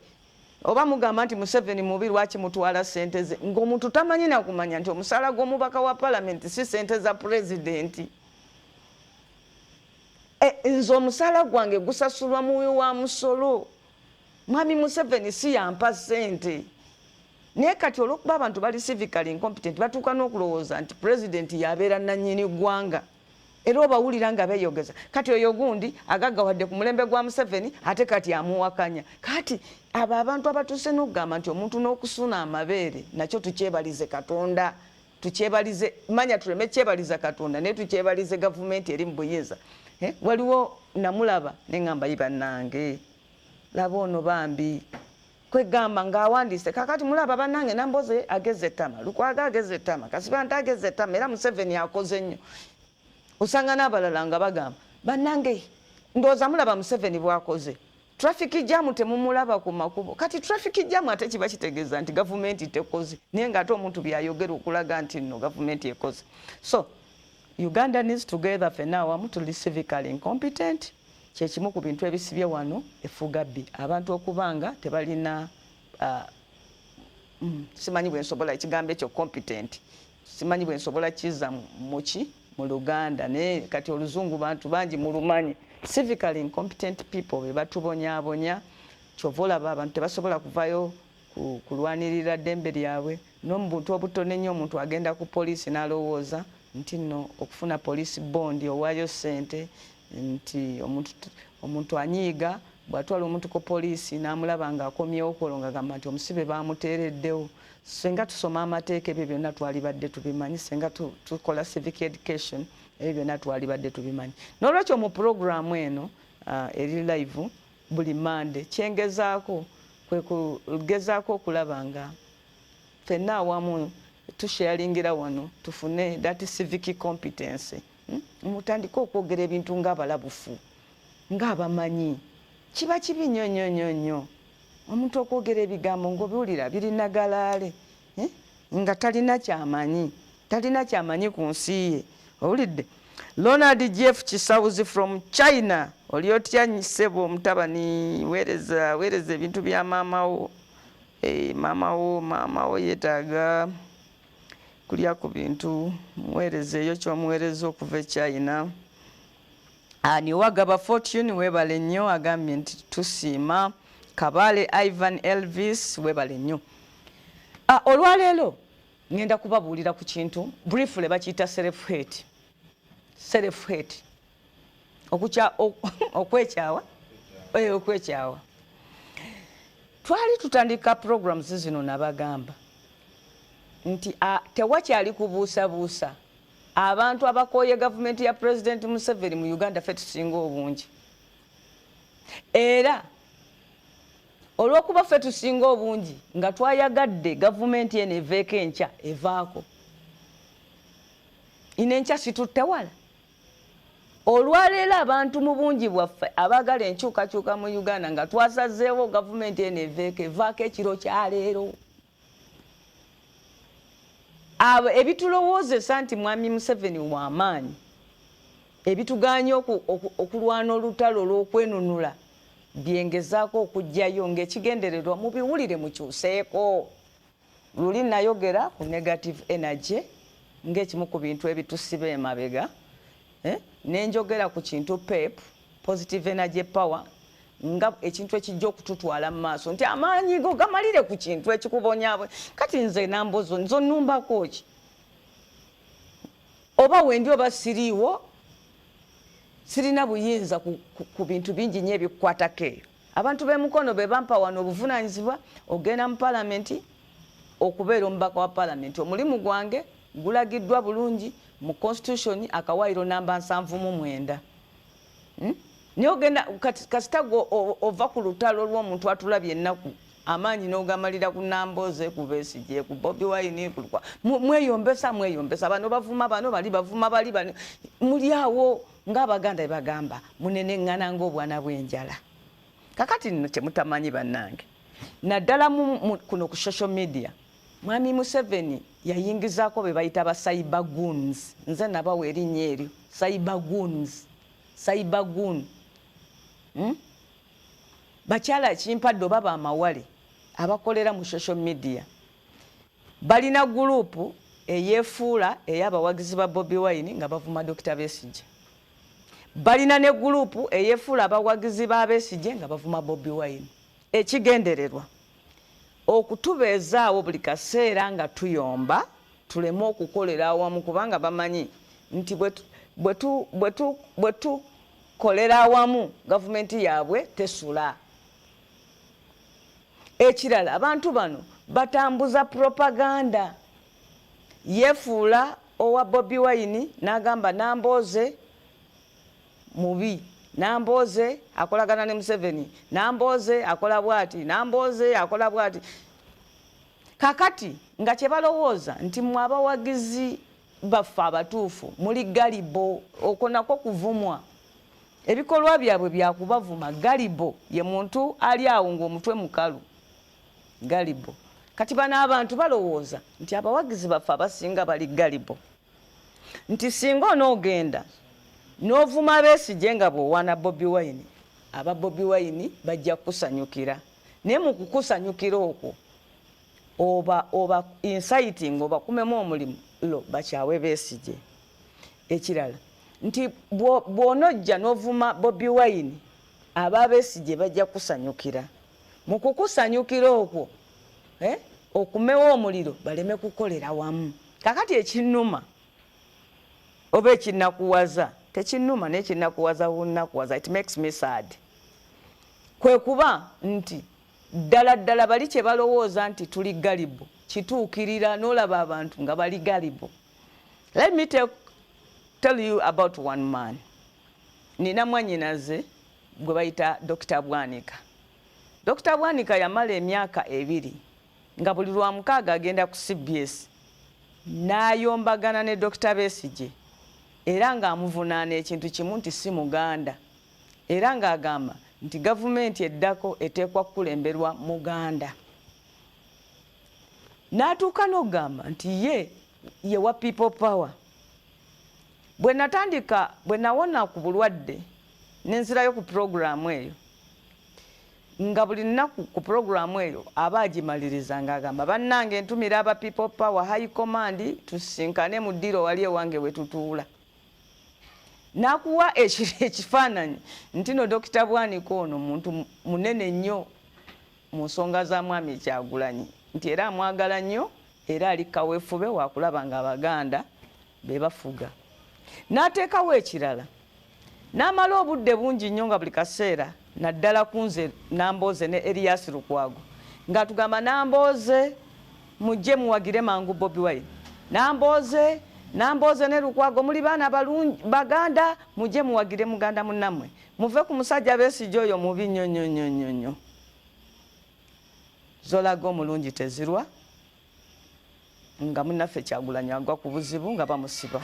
oba mugamba nti Museveni mubi lwaki mutwala ssente ze, ng'omuntu tamanyi na kumanya nti omusaala gw'omubaka wa palamenti si ssente za pulezidenti. Nze omusaala gwange gusasulwa muwi wa musolo. Mwami Museveni si yampa ssente. naye kati olw'okuba abantu bali civically incompetent batuuka n'okulowooza nti president yabeera nannyini ggwanga era obawulira nga beeyogeza kati oyo gundi agaggawadde ku mulembe gwa Museveni ate kati amuwakanya kati abo abantu abatuuse n'okugamba nti omuntu n'okusuna amabeere nakyo tukyebalize Katonda tukyebalize manya tuleme kyebaliza Katonda naye tukyebalize gavumenti eri mu buyinza waliwo namulaba neŋŋamba yi bannange laba ono bambi kwegamba ng'awandiise kakati mulaba bannange Namboze ageze ettama Lukwago ageze ettama Kasibanda ageze ettama era Museveni akoze nnyo usanga n'abalala nga bagamba bannange ndowooza mulaba Museveni bw'akoze traffic jam temumulaba ku makubo kati traffic jam ate kiba kitegeeza nti gavumenti tekoze naye ng'ate omuntu byayogera okulaga nti nno gavumenti ekoze so Uganda needs together ffenna awamu tuli civically incompetent kyekimu ku bintu ebisibye wano effugabbi abantu okubanga tebalina simanyi bwe nsobola ekigambo ekyo competent simanyi bwe nsobola kiza mu Luganda naye kati oluzungu bantu bangi mulumanyi civically incompetent people be batubonyaabonya kyova olaba abantu tebasobola kuvayo kulwanirira ddembe lyabwe n'omuntu obutono ennyo omuntu agenda ku poliisi n'alowooza nti nno okufuna poliisi bondi owaayo ssente nti omuntu anyiiga bw'atwala omuntu ku poliisi n'amulaba ng'akomyewo okwolonga agamba nti omusibe baamuteereddewo senga tusoma amateeka ebyo byonna twalibadde tubimanyi senga tukola civic education ebyo byonna twalibadde tubimanyi n'olwekyo mu puroguramu eno eri live buli mande kyengezaako kwe kugezaako okulaba nga ffenna awamu tusharingira wano tufune that civic competence mutandika okwogera ebintu ng'abalabufu ng'abamanyi kiba kibi nnyo omuntu okwogera ebigambo ng'obiwulira birina galaale nga talina kyamanyi ku nsi ye owulidde Ronald Jeff Kisawuzi from China oli otya nyisebo omutabani weereza ebintu bya maamawo maamawo yeetaaga kulya ku bintu muweerezeeyo kyomuweereza okuva e China niwagaba Fortune weebale nnyo agambye nti tusiima Kabale Ivan Elvis weebale nnyo olwaleero ngenda kubabuulira ku kintu briefly bakiyita self hate okwekyawa twali tutandika programs zino nabagamba nti tewakyali kubuusabuusa abantu abakooye gavumenti ya President Museveni mu Uganda ffe tusinga obungi era olw'okuba ffe tusinga obungi nga twayagadde gavumenti eno eveeko enkya evaako ino enkya situttewala olwaleero abantu mu bungi bwaffe abaagala enkyukakyuka mu Uganda nga twasazeewo gavumenti eno evaako ekiro kyaleero abo ebitulowoozesa nti mwami Museveni w'amaanyi ebituganya okulwana olutalo olw'okwenunula byengezaako okujjayo ng'ekigendererwa mubiwulire mukyuseeko luli nayogera ku negative energy ng'ekimu ku bintu ebitusiba emabega nenjogera ku kintu PEP positive energy power nga ekintu ekijja okututwala mu maaso nti amaanyi go gamalire ku kintu ekikubonyaabwe kati nze Nambozo nzo nnumbako ki oba wendi oba siriiwo sirina buyinza ku bintu bingi nnyo ebikukwatako eyo abantu b'emukono be bampa wano obuvunaanyizibwa ogenda mu palamenti okubeera omubaka wa palamenti omulimu gwange gulagiddwa bulungi mu constitution akawaayiro namba 79 naye ogenda kasita ova ku lutalo lw'omuntu atulabye ennaku amaanyi n'ogamalira ku Namboze ku Besigye ku Bobi Wine mweyombesa bano bavuma bano bali bavuma bali bano muli awo ng'Abaganda bagamba muneneŋŋana ng'obwana bw'enjala kakati nno kyemutamanyi bannange naddala kuno ku social media mwami Museveni yayingizaako be bayita ba cyber goons nze nabawa erinnya eryo cyber goon bakyala kimpadde oba bamawale abakolera mu social media balina gurupu eyeefuula ey'abawagizi ba Bobi Wine nga bavuma Dr. Besigye balina ne gurupu eyeefuula abawagizi ba Besigye nga bavuma Bobi Wine ekigendererwa okutubeezaawo buli kaseera nga tuyomba tuleme okukolera awamu kubanga bamanyi nti bwe tukolera awamu gavumenti yaabwe tesula. Ekirala abantu bano batambuza propaganda. Yefuula owa Bobi Wine n'agamba Nambooze mubi, Nambooze akolagana ne Museveni, Nambooze akola bwati, Nambooze akola bwati. Kakati nga kye balowooza nti mmwe abawagizi baffe abatuufu muli galibo, okwo nako kuvumwa. Ebikolwa byabwe byakubavuma. Galibo ye muntu ali awo ng'omutwe mukalu. Galibo. Kati bano abantu balowooza nti abawagizi baffe abasinga bali galibo. Nti singa onoogenda n'ovuma Besigye nga bw'owaana Bobi Wine, aba Bobi Wine bajja kusanyukira. Naye mu kukusanyukira okwo oba inciting oba kumemu omulimu lo bakyawe Besigye. Ekirala nti bw'onojja n'ovuma Bobi Wine, aba Besigye bajja kusanyukira. Mu kukusanyukira okwo okumewa omuliro baleme kukolera wamu. Kakati ekinnuma oba ekinnakuwaza, tekinnuma n'ekinnakuwaza wunnakuwaza, it makes me sad. Kwe kuba nti ddala bali kye balowooza nti tuli galibo kituukirira n'olaba abantu nga bali galibo. Let me tell you about one man. Nina mwannyinaze gwe bayita Dr. Bwanika. Dr. Bwanika yamala emyaka 2 nga buli lwa 6 agenda ku CBS n'ayombagana ne Dr. Besigye era ng'amuvunaana ekintu kimu nti si Muganda, era ng'agamba nti gavumenti eddako eteekwa kukulemberwa Muganda. N'atuuka n'ogamba nti ye wa people power. Bwe nawona ku bulwadde nenzirayo ku programu eyo, nga buli nnaku ku programu eyo aba agimaliriza ng'agamba bannange ntumira aba people power high command tusinkane mu ddiro wali ewange we tutuula. N'akuwa ekifaananyi nti no Dr. Bwanika ono muntu munene nnyo mu nsonga za Mwami Kyagulanyi, nti era amwagala nnyo era ali kaweefube waakulaba nga Abaganda be bafuga. N'ateekawo ekirala, n'amala obudde bungi nnyo nga buli kaseera naddala kunze Nambooze ne Erias Lukwago ng'atugamba Nambooze mujje muwagire mangu Bobi Wine, Nambooze ne Lukwago muli baana balungi Baganda mujje muwagire muganda munnammwe, muve ku musajja Besigye oyo mubi nnyo. Zolaga omulungi tezirwa nga munnaffe Kyagulanyi agwa ku buzibu nga bamusiba.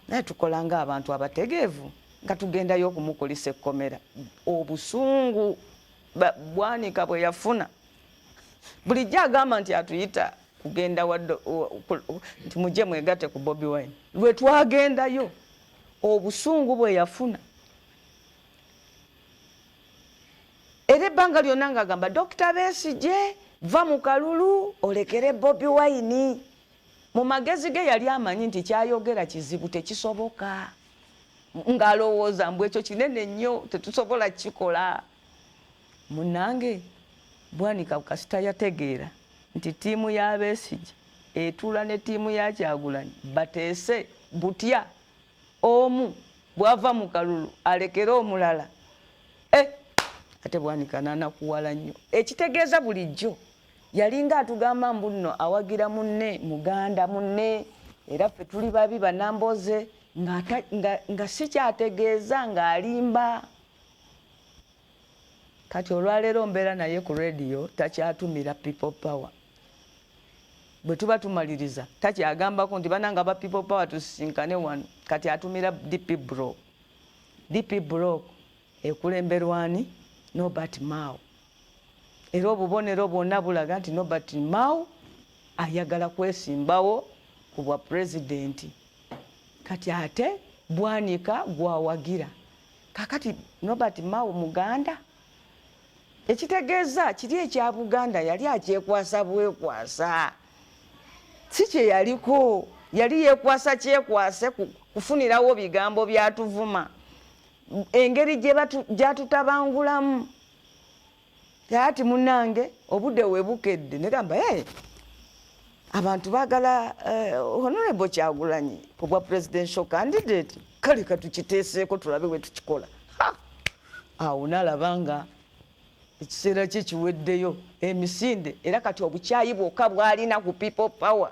Naye tukola ng'abantu abategeevu nga tugendayo okumukolisa ekkomera. Obusungu Bwanika bwe yafuna bulijjo agamba nti atuyita kugenda nti mujje mwegatte ku Bobi Wine. Lwe twagendayo obusungu bwe yafuna. Era ebbanga lyonna ng'agamba Dr. Besigye va mu kalulu olekere Bobi Wine. Mu magezi ge yali amanyi nti kyayogera kizibu tekisoboka. Ng'alowooza mbu ekyo kinene nnyo tetusobola kikola. Munnange Bwanika kasita yategeera nti ttiimu ya Besigye etuula ne ttiimu ya Kyagulanyi bateese butya omu bw'ava mu kalulu alekere omulala. Ate Bwanika n'anakuwala nnyo. Ekitegeeza bulijjo yalinga atugamba mbu nno awagira munne Muganda munne era ffe tuli babi Bannambooze nga si kyategeeza ng'alimba. Kati olwaleero mbeera naye ku radio takyatumira people power. Bwe tuba tumaliriza takyagambako nti bananga ba people power tusisinkane wano, kati atumira DP Block. DP Block ekulemberwani Norbert Mao. Era obubonero bwonna bulaga nti Norbert Mao ayagala kwesimbawo ku bwa pulezidenti. Kati ate Bwanika gwawagira. Kakati Norbert Mao Muganda. Ekitegeeza kiri ekya Buganda yali akyekwasa bwekwasa. Si kye yaliko, yali yekwasa kyekwase kufunirawo bigambo byatuvuma. Engeri gyatutabangulamu. ati munange obudde webukedde negamba abantu bagala Honorable Kyagulanyi kubwa presidential candidate kale katukiteeseeko tulabe bwe tukikola awo nalabanga ekiseera kye kiweddeyo emisinde era kati obukyayi bwokka bwalina ku people power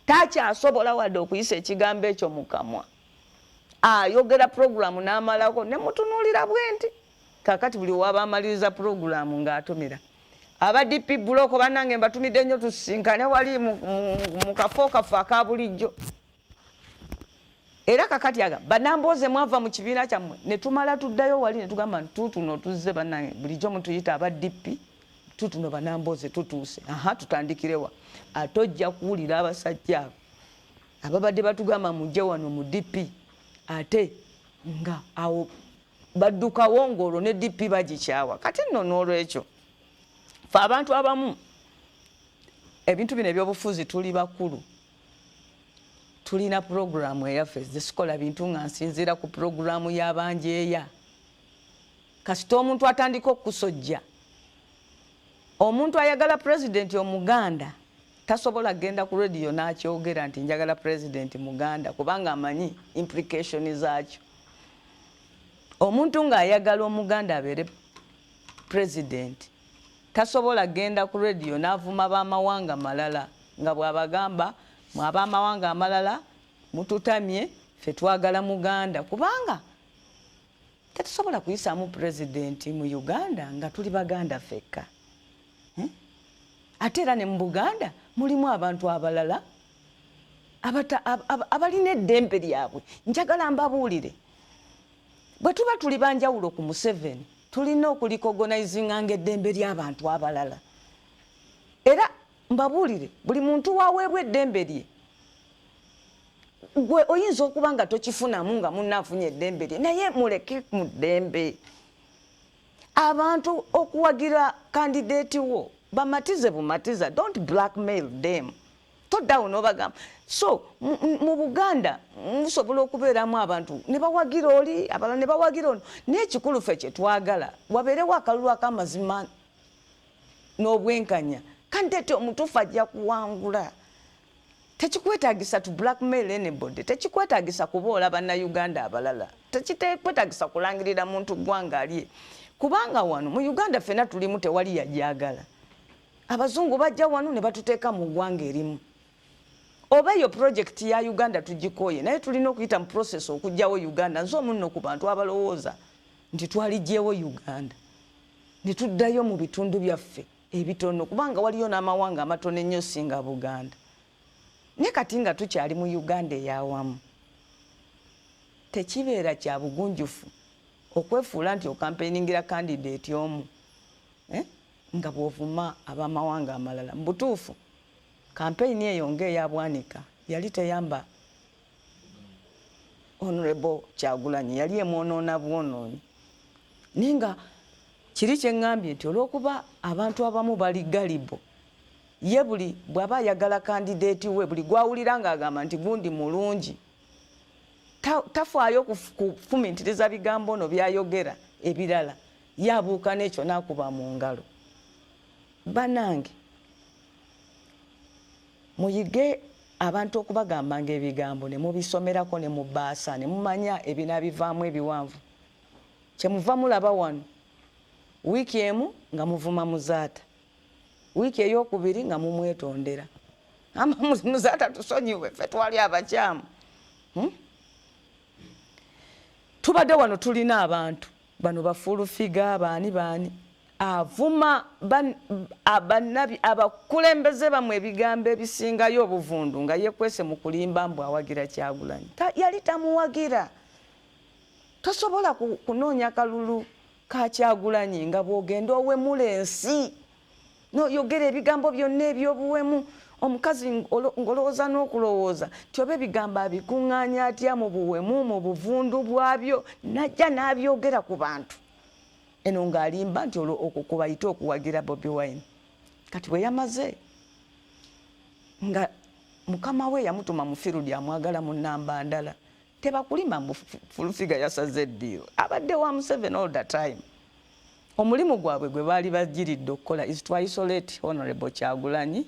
takyasobola wadde okuyisa ekigambo ekyo mu kamwa ayogera programu n'amalako ne mutunuulira bwenti kakati buli waba amaliriza programu ng'atumira aba DP buloko bannange mbatumidde nnyo tusisinkane wali mu kafo aka bulijjo era kakati banambooze mwava mu kibiina kyammwe ne tumala tuddayo wali ne tugamba tutuno tuzze bannange bulijjo mutuyita aba DP tutuno banambooze tutuuse tutandikirewa atojja kuwulira abasajja abo ababadde batugamba mujje wano mu DP ate nga awo badduka wongolo ne DP bagikyawa kati nno n'olwekyo fe abantu abamu ebintu bino ebyobufuzi tuli bakulu tulina programu eyaffe zisikola bintu nga nsinziira ku programu y'abanjeeya kasita omuntu atandika okusojja omuntu ayagala pulezidenti omuganda tasobola genda ku radio n'akyogera nti njagala pulezidenti muganda kubanga amanyi implication zaakyo omuntu ng'ayagala omuganda abeere pulezidenti tasobola genda ku radio n'avuma b'amawanga malala nga bw'abagamba ab'amawanga amalala mututamye ffe twagala muganda kubanga tetusobola kuyisaamu pulezidenti mu Uganda nga tuli baganda ffekka ate era ne mu Buganda mulimu abantu abalala abalina eddembe lyabwe njagala mbabuulire bwe tuba tuli banjawulo ku Museveni tulina okulikogonaizinga ng'eddembe ly'abantu abalala era mbabuulire buli muntu waweebwa eddembe lye gwe oyinza okuba nga tokifunamu nga munnaafunye eddembe lye naye muleke mu ddembe abantu okuwagira kandideeti wo bamatize bumatiza don't blackmail them toddawo n'obagamba so mu Buganda musobola okubeeramu abantu ne bawagira oli abalala ne bawagira ono n'ekikulu ffe kye twagala wabeerewo akalulu ak'amazima n'obwenkanya kandideeti omutuufu ajja kuwangula tekikwetaagisa tu blackmail anybody tekikwetaagisa kuboola bannayuganda abalala tekikwetaagisa kulangirira muntu ggwanga alye kubanga wano mu Uganda ffenna tulimu tewali yajagala abazungu bajja wano ne batuteeka mu ggwanga erimu oba eyo projekiti ya Uganda tugikoye naye tulina okuyita mu process okugjawo Uganda nze omu nno ku bantu abalowooza nti twaligyewo Uganda ne tuddayo mu bitundu byaffe ebitono kubanga waliyo n'amawanga amatono ennyo singa Buganda ne kati nga tukyali mu Uganda eyawamu tekibeera kya bugunjufu okwefuula nti okampeiningira candidate omu nga bw'ovuma ab'amawanga amalala mu butuufu kampeyini eyo ng'eyabwanika yali teyamba Honorable Kyagulanyi yali emwonoona bwonoonyi naye nga kiri kye ŋŋambye nti olw'okuba abantu abamu bali galibo ye buli bw'aba ayagala kandideeti we buli gwawulira ng'agamba nti gundi mulungi tafaayo kufumintiriza bigambo ono byayogera ebirala yabuuka n'ekyo n'akuba mu ngalo banange muyige abantu okubagambanga ebigambo ne mubisomerako ne mubaasa ne mumanya ebinaabivaamu ebiwanvu kyemuva mulaba wano wiiki emu nga muvuma Muzaata wiiki ey'okubiri nga mumwetondera Muzaata tusonyiwe ffe twali abakyamu tubadde wano tulina abantu bano bafulufiga baani avuma abannabi abakulembeze bamwe ebigambo ebisingayo obuvundu nga yekwese mu kulimba mbu awagira Kyagulanyi yali tamuwagira tosobola kunoonya kalulu ka Kyagulanyi nga bw'ogenda owemula ensi noyogera ebigambo byonna eby'obuwemu omukazi ngolowooza n'okulowooza ti oba ebigambo abikuŋŋaanya atya mu buwemu mu buvundu bwabyo najja n'abyogera ku bantu eno ng'alimba nti okwo kubayita okuwagira Bobi Wine kati bwe yamaze nga mukama we yamutuma mu field amwagala mu nnamba ndala tebakulima mu fulufiga yasaze eddiiro abadde wa Museveni all the time omulimu gwabwe gwe baali bagiridde okukola is to isolate Honorable Kyagulanyi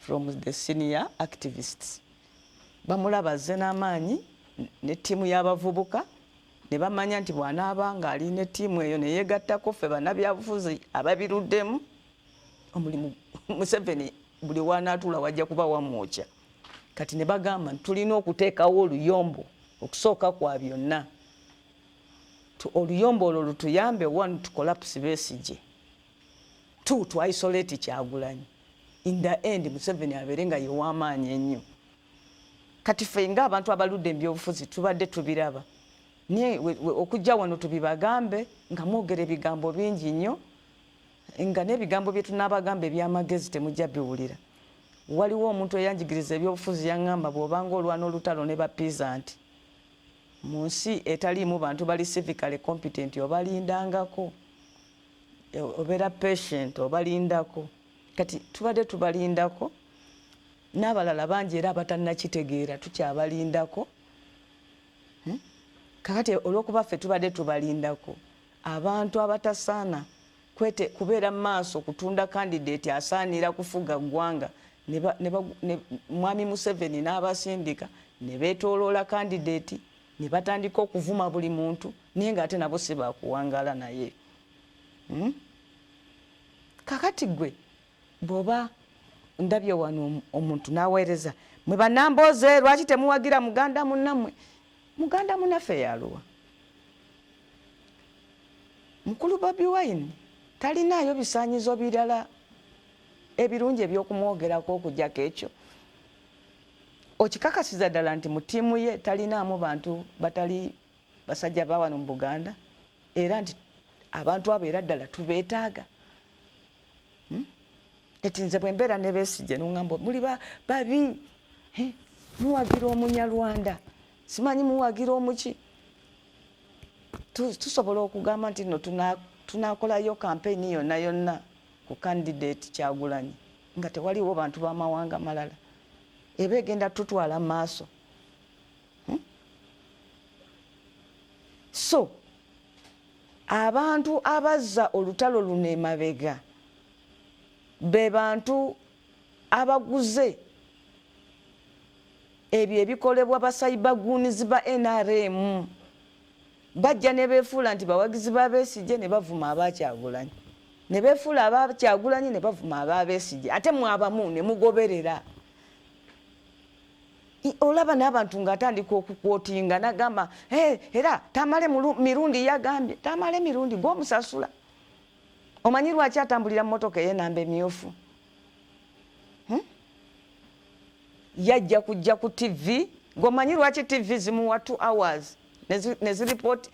from the senior activists. Bamulaba azze n'amaanyi ne ttiimu y'abavubuka ne bamanya nti bw'anaaba ng'ali ne ttiimu eyo ne yeegattako ffe bannabyabufuzi ababiruddemu omulimu Museveni buli w'anaatuula wajja kuba wamwokya. Kati ne bagamba nti tulina okuteekawo oluyombo okusooka kwa byonna. Oluyombo olwo lutuyambe, 1 to collapse Besigye, 2 to isolate Kyagulanyi. In the end Museveni abeere nga ye w'amaanyi ennyo. Kati ffe ng'abantu abaludde ebyobufuzi tubadde tubiraba. Naye okujja wano tubibagambe nga mwogera ebigambo bingi nnyo, nga n'ebigambo bye tunaabagamba eby'amagezi temujja biwulira. Waliwo omuntu eyanjigiriza ebyobufuzi yaŋŋamba bw'obanga olwana olutalo ne bapiza nti mu nsi etaliimu bantu bali civically competent obalindangako, obeera patient obalindako. Kati tubadde tubalindako, n'abalala bangi era abatannakitegeera tukyabalindako. Kakati olw'okuba ffe tubadde tubalindako, abantu abatasaana kubeera mu maaso kutunda candidate asaanira kufuga ggwanga, Mwami Museveni n'abasindika ne beetooloola candidate ne batandika okuvuma buli muntu, naye ng'ate nabo si baakuwangaala naye. Kakati gwe bw'oba ndabye wano omuntu n'aweereza, mwe bannambooze lwaki temuwagira muganda munnammwe? Muganda munnaffe yaluwa? Mukulu Bobi Wine talinaayo bisaanyizo birala ebirungi ebyokumwogerako okugyako ekyo. Okikakasiza ddala nti mu ttiimu ye talinaamu bantu batali basajja ba wano mu Buganda, era nti abantu abo era ddala tubeetaaga. Eti nze bwe mbeera ne Besigye n'oŋŋamba muli babi, muwagira Omunyarwanda, simanyi muwagira omuki. Tusobola okugamba nti no tunaakolayo kampeyini yonna yonna ku candidate Kyagulanyi nga tewaliwo bantu b'amawanga malala, eba egenda tutwala mu maaso. So abantu abazza olutalo luno emabega be bantu abaguze ebyo ebikolebwa basaibaguunizi ba NRM, bajja ne beefuula nti bawagizi ba Besigye ne bavuma aba Kyagulanyi, ne beefuula aba Kyagulanyi ne bavuma aba Besigye, ate mwabamu ne mugoberera. Olaba n'abantu ng'atandika okukwotinga n'agamba era tamale mirundi yagambye, tamale mirundi gw'omusasula. Omanyi lwaki atambulira mu mmotoka ey'ennamba emyufu? Yajja kujja ku TV, ng'omanyi lwaki TV zimuwa 2 hours ne ziripoti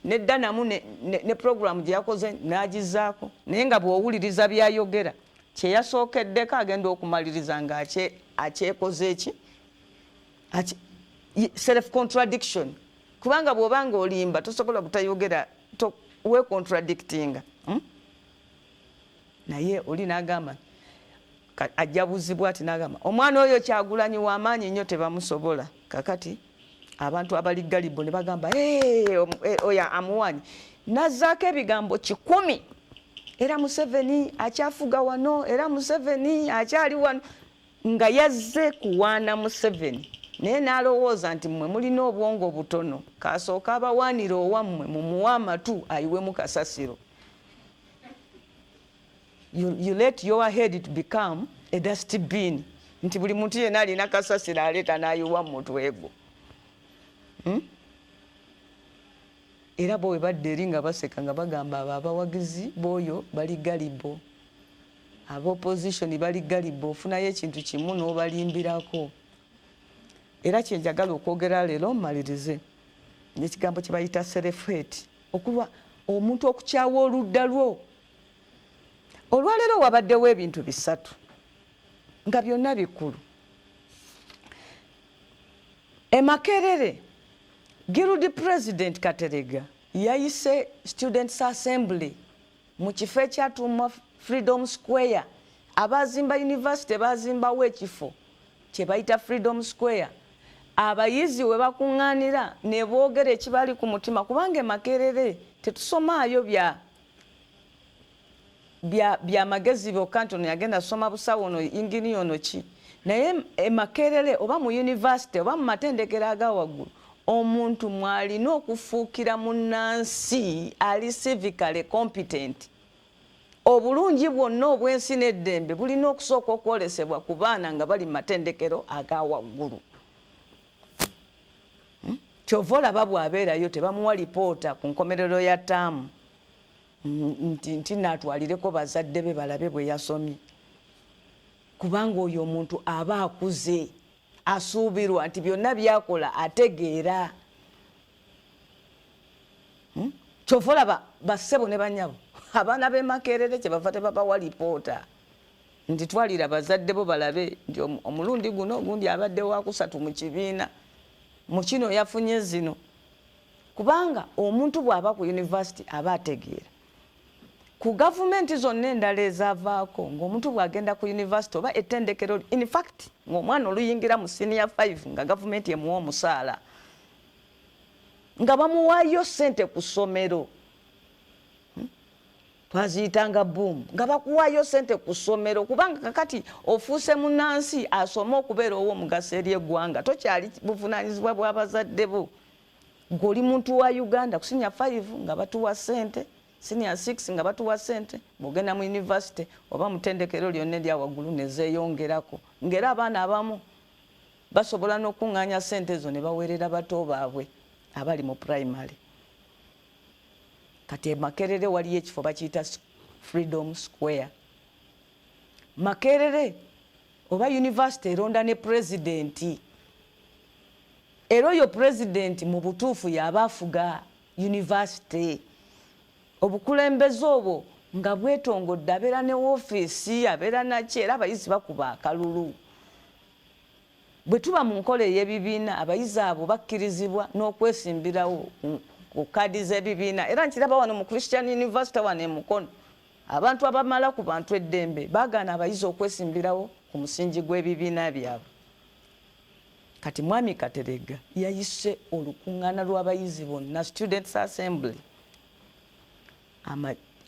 neddanamu ne programu gye yakoze n'agizaako, naye nga bw'owuliriza byayogera kye yasookeddeko agenda okumaliriza ng'akyekoze eki self contradiction, kubanga bw'obanga olimba tosobola butayogera we contradictinga. Naye oli n'agamba ajjabuzibwa ati n'agamba omwana oyo Kyagulanyi w'amaanyi nnyo tebamusobola. Kakati abantu abali galibo ne bagamba oyo amuwanyi, nazzaako ebigambo 100 era Museveni akyafuga wano, era Museveni akyali wano, nga yazze kuwaana Museveni. Naye n'alowooza nti mmwe mulina obwongo butono, kasooka abawaanira owammwe mumuwe amatu ayiwemu kasasiro. You let your head to become a dusty bin, nti buli muntu yenna alina kasasiro aleeta n'ayiwa mu mutwe gwo. Era bo bwe badde eri nga baseka nga bagamba abo abawagizi b'oyo bali galibo, ab'opposition bali galibo, ofunayo ekintu kimu n'obalimbirako. Era kyenjagala okwogera leero mmalirize n'ekigambo kye bayita self-hate, okuba omuntu okukyawa oludda lwo. Olwaleero wabaddewo ebintu 3 nga byonna bikulu. Makerere, Guild President Katerega yayise Students Assembly mu kifo ekyatuumwa Freedom Square. Abazimba university bazimbawo ekifo kye bayita Freedom Square. Abayizi we bakuŋŋaanira ne boogera ekibali ku mutima, kubanga Makerere tetusomaayo bya bya magezi bokka nti ono yagenda soma busawo ono ingini ono ki naye Makerere oba mu university oba mu matendekero aga waggulu omuntu mwalina okufuukira munnansi ali civically competent obulungi bwonna obwensi n'eddembe bulina okusooka okwolesebwa ku baana nga bali mu matendekero aga waggulu. Kyova olaba bw'abeerayo tebamuwa lipoota ku nkomerero ya ttaamu nti naatwalireko bazadde be balabe bwe yasomye, kubanga oyo omuntu aba akuze asuubirwa nti byonna byakola ategeera. Kyova olaba bassebo ne banyabo abaana b'e Makerere kyebava tebabawa lipoota nti twalira bazadde bo balabe nti omulundi guno gundi abadde wakusatu mu kibiina mu kino yafunye zino, kubanga omuntu bw'aba ku university aba ategeera. Ku gavumenti zonna endala ezaavaako ng'omuntu bw'agenda ku university oba ettendekero, in fact ng'omwana oluyingira mu senior 5 nga gavumenti emuwa omusaala nga bamuwaayo ssente ku ssomero, twaziyitanga boom, nga bakuwaayo ssente ku ssomero kubanga kakati ofuuse munnansi asome okubeera ow'omugaso eri eggwanga, tokyali buvunaanyizibwa bw'abazadde bo. Ng'oli muntu wa Uganda ku senior 5 nga batuwa ssente, senior 6 nga batuwa ssente, bw'ogenda mu university oba mu ttendekero lyonna erya waggulu ne zeeyongerako, ng'era abaana abamu basobola n'okuŋŋaanya ssente ezo ne baweerera bato baabwe abali mu primary. Kati Makerere waliyo ekifo bakiyita Freedom Square. Makerere oba university eronda ne pulezidenti, era oyo pulezidenti mu butuufu y'aba afuga university. Obukulembeze obwo nga bwetongodde, abeera ne woofiisi, abeera naki, era abayizi bakuba akalulu. Bwe tuba mu nkola ey'ebibiina abayizi abo bakkirizibwa n'okwesimbirawo ku kaadi z'ebibiina, era nkiraba wano mu Christian University wano e Mukono abantu abamala ku bantu eddembe baagaana abayizi okwesimbirawo ku musingi gw'ebibiina byabwe. Kati Mwami Kateregga yayise olukuŋŋaana lw'abayizi bonna, Students Assembly.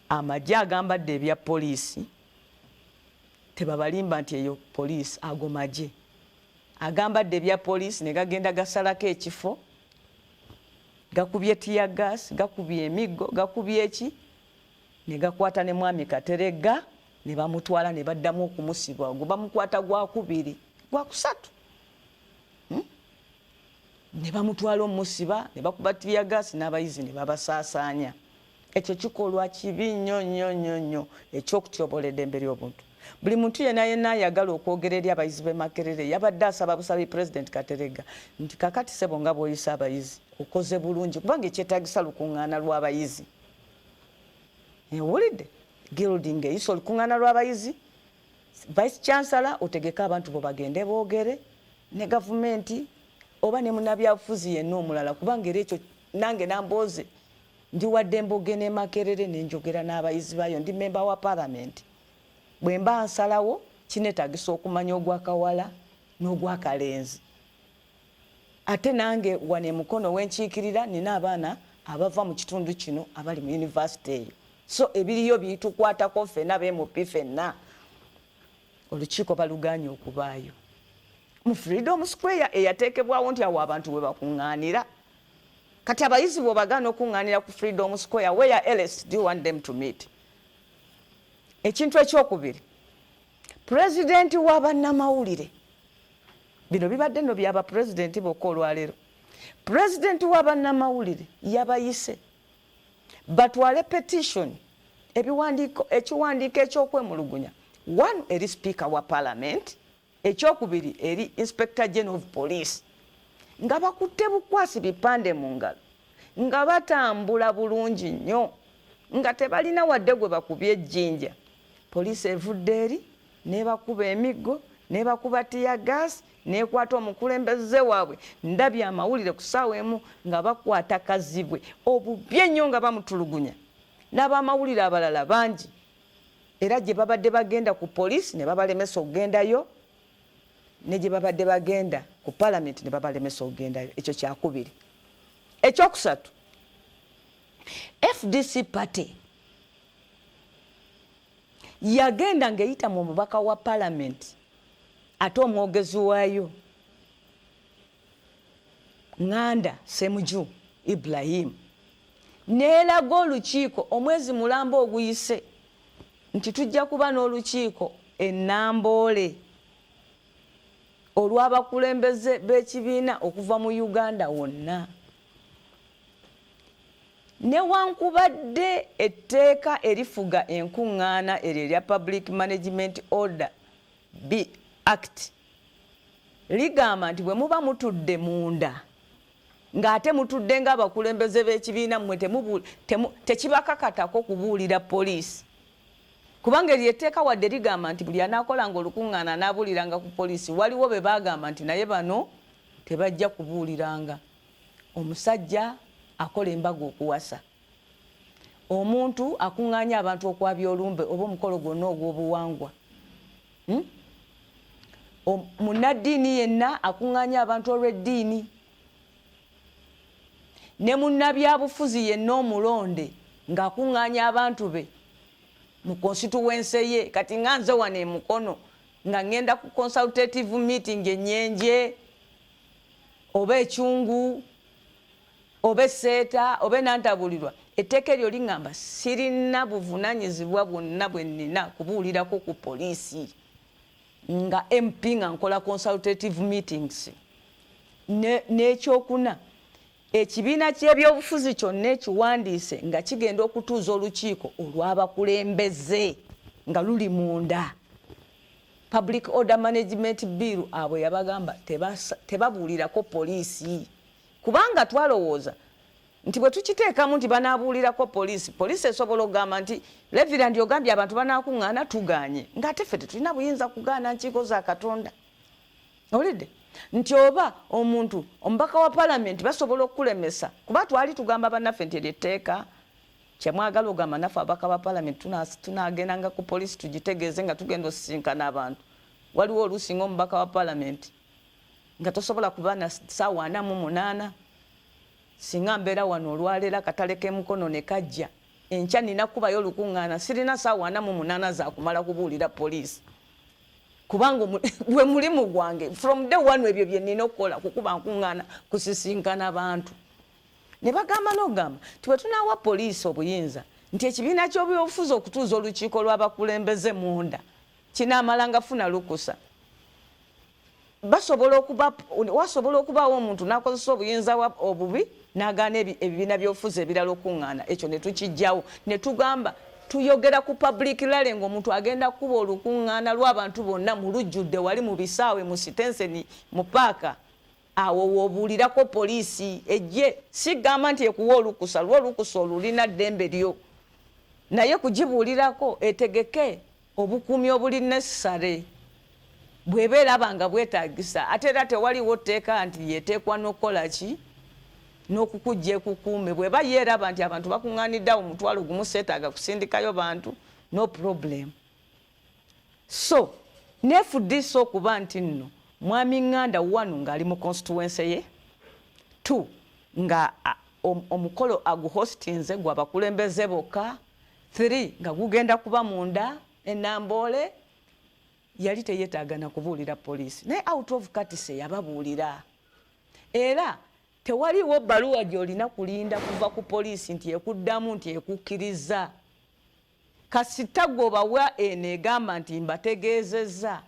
Amagye agambadde ebya poliisi tebabalimba nti eyo poliisi, ago magye agambadde ebya poliisi ne gagenda gasalako ekifo, gakubye tear gas, gakubye emiggo, gakubye eki, ne gakwata ne Mwami Kateregga ne bamutwala ne baddamu okumusibwa. Ogwo bamukwata gwakubiri, gwakusatu ne bamutwala omusiba ne bakuba tear gas n'abayizi ne babasaasaanya. Ekyo kikolwa kibi nnyo nnyo nnyo nnyo eky'okutyobola eddembe ly'obuntu. Buli muntu yenna ayagala okwogera eri abayizi b'e Makerere yabadde asaba busabi Pulezidenti Kateregga nti kakati sebo nga bw'oyisa abayizi okoze bulungi, kubanga ekyetaagisa lukuŋŋaana lw'abayizi. Ewulidde Gilding eyisa olukuŋŋaana lw'abayizi, Vice Chancellor otegeka abantu bo bagende boogere ne gavumenti oba ne munnabyabufuzi yenna omulala, kubanga era ekyo nange nambooze ndi wadde mbogene e Makerere ne njogera n'abayizi bayo, ndi memba wa Parliament. Bwe mba nsalawo kinetaagisa okumanya ogwakawala n'ogwakalenzi. Ate nange wane Mukono wenkiikirira nina abaana abava mu kitundu kino abali mu university eyo, so ebiriyo bitukwatako ffenna b'MP ffenna. Olukiiko baluganye okubaayo mu Freedom Square eyateekebwawo nti awo abantu we bakuŋŋaanira. Kati abayizi bw'obagaana okuŋŋaanira ku Freedom Square, where else do you want them to meet? Ekintu ekyokubiri, pulezidenti w'abannamawulire, bino bibadde nno byaba pulezidenti bokka olwaleero. Pulezidenti w'abannamawulire yabayise batwale petition, ekiwandiiko ekyokwemulugunya, one eri Speaker wa Parliament, ekyokubiri eri Inspector General of Police, nga bakutte bukwasi bipande mu ngalo, nga batambula bulungi nnyo, nga tebalina wadde gwe bakubye ejjinja. Poliisi evudde eri n'ebakuba emiggo, n'ebakuba tear gas, n'ekwata omukulembeze waabwe. Ndabye amawulire ku ssaawa emu nga bakwata Kazibwe obubi ennyo nga bamutulugunya, n'abamawulire abalala bangi, era gye babadde bagenda ku poliisi ne babalemesa okugendayo, ne gye babadde bagenda ku Parliament ne babalemesa okugendayo. Ekyo kyakubiri. Ekyokusatu, FDC party yagenda ngeyita mu mubaka wa parliament ate omwogezi waayo Nganda Semuju Ibrahim neeraga olukiiko omwezi mulamba oguyise nti tujja kuba n'olukiiko Namboole olw'abakulembeze b'ekibiina okuva mu Uganda wonna. Newankubadde etteeka erifuga enkuŋŋaana eryo erya Public Management Order Act ligamba nti bwe muba mutudde munda ng'ate mutudde ng'abakulembeze b'ekibiina mmwe tekibakakatako kubuulira poliisi. Kubanga eryo etteeka wadde ligamba nti buli anaakolanga olukuŋŋaana anaabuuliranga ku poliisi, waliwo be baagamba nti naye bano tebajja kubuuliranga. Omusajja akola embaga okuwasa, omuntu akuŋŋaanya abantu okwabya olumbe oba omukolo gwonna ogw'obuwangwa, munnaddiini yenna akuŋŋaanya abantu olw'eddiini, ne munnabyabufuzi yenna omulonde ng'akuŋŋaanya abantu be mu constituency ye. Kati nga nze wano emukono nga ngenda ku consultative meeting Enyenje oba Ekyungu oba Esseeta oba Nantabulirwa, etteeka eryo liŋŋamba sirina buvunaanyizibwa bwonna bwe nnina kubuulirako ku poliisi nga MP nga nkola consultative meetings. N'ekyokuna, ekibiina ky'ebyobufuzi kyonna ekiwandiise nga kigenda okutuuza olukiiko olw'abakulembeze nga luli munda. Public Order Management Bill abo yabagamba tebabuulirako poliisi, kubanga twalowooza nti bwe tukiteekamu nti banaabuulirako poliisi, poliisi esobola okugamba nti Reverend ogambye abantu banaakuŋŋaana tugaanye, ng'ate ffe tetulina buyinza kugaana nkiiko za Katonda. Owulidde nti oba omuntu omubaka wa parliament basobola okulemesa, kuba twali tugamba bannaffe nti eryetteeka kyemwagala ogamba naffe ababaka ba parliament tunaagendanga ku poliisi tugitegeeze nga tugenda osisinkana abantu. Waliwo oluusi ng'omubaka wa parliament nga tosobola kuba na ssaawa 48 singa mbeera wano olwaleero akatale k'emukono ne kajja enkya nina kubayo olukuŋŋaana, sirina ssaawa 48 za kumala kubuulira poliisi, kubanga bwe mulimu gwange from day one ebyo bye nnina okukola kukuba nkuŋŋaana kusisinkana bantu. Ne bagamba n'ogamba ti bwe tunaawa poliisi obuyinza nti ekibiina ky'ebyobufuzi okutuuza olukiiko lw'abakulembeze munda kinaamalanga funa lukusa, wasobola okubaawo omuntu n'akozesa obuyinza obubi n'agaana ebibiina by'obufuzi ebirala okuŋŋaana. Ekyo ne tukijjawo ne tugamba tuyogera ku public rally ng'omuntu agenda kuba olukuŋŋaana lw'abantu bonna mu lujjudde wali mu bisaawe mu sitenseni mu paaka, awo woobuulirako poliisi ejje. Sigamba nti ekuwa olukusa, lw'olukusa olulina ddembe lyo, naye kugibuulirako etegeke obukuumi obuli necessary bw'ebeera abanga bwetaagisa. Ate era tewaliwo tteeka nti yeteekwa n'okukola ki n'okukujja ekukuume. Bw'eba yeeraba nti abantu bakuŋŋaaniddeawo omutwalo gumu seetaaga kusindikayo bantu, no problem. So neefuddisa okuba nti nno mwami Nganda 1 ng'ali mu constituency ye, 2 nga omukolo aguhostinze gwa bakulembeze bokka, 3 nga gugenda kuba munda Namboole, yali teyeetaaga na kubuulira poliisi, naye out of courtesy yababuulira. Era tewaliwo bbaluwa gy'olina kulinda kuva ku poliisi nti ekuddamu nti ekukkiriza. Kasita gwobawa egamba nti mbategeezezza,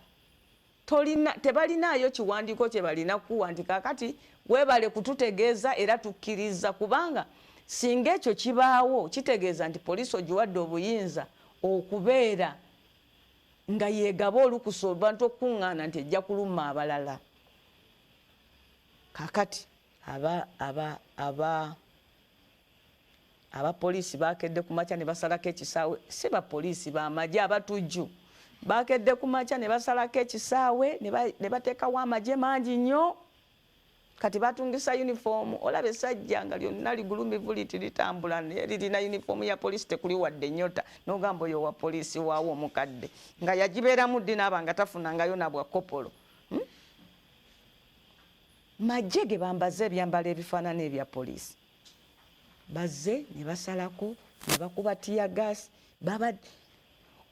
tebalinaayo kiwandiiko kye balina kuwa nti kaakati weebale kututegeeza era tukkiriza, kubanga singa ekyo kibaawo kitegeeza nti poliisi ogiwadde obuyinza okubeera nga yeegaba olukusa abantu okuŋŋaana nti ejja kuluma abalala. Kaakati abapoliisi bakedde ku makya ne basalako ekisaawe, si bapoliisi b'amagye abatujju, bakedde ku makya ne basalako ekisaawe ne bateekawo amagye mangi nnyo. Kati batungisa uniform, olaba essajja nga lyonna ligulumivu liti litambula naye lirina uniform ya poliisi tekuli wadde ennyota, n'ogamba oyo wa poliisi waawo omukadde nga yagibeeramu ddi n'aba nga tafunangayo na bwa kopolo. Magye ge bambaze ebyambalo ebifaanana ebya poliisi, bazze ne basalako ne bakuba tiyagasi.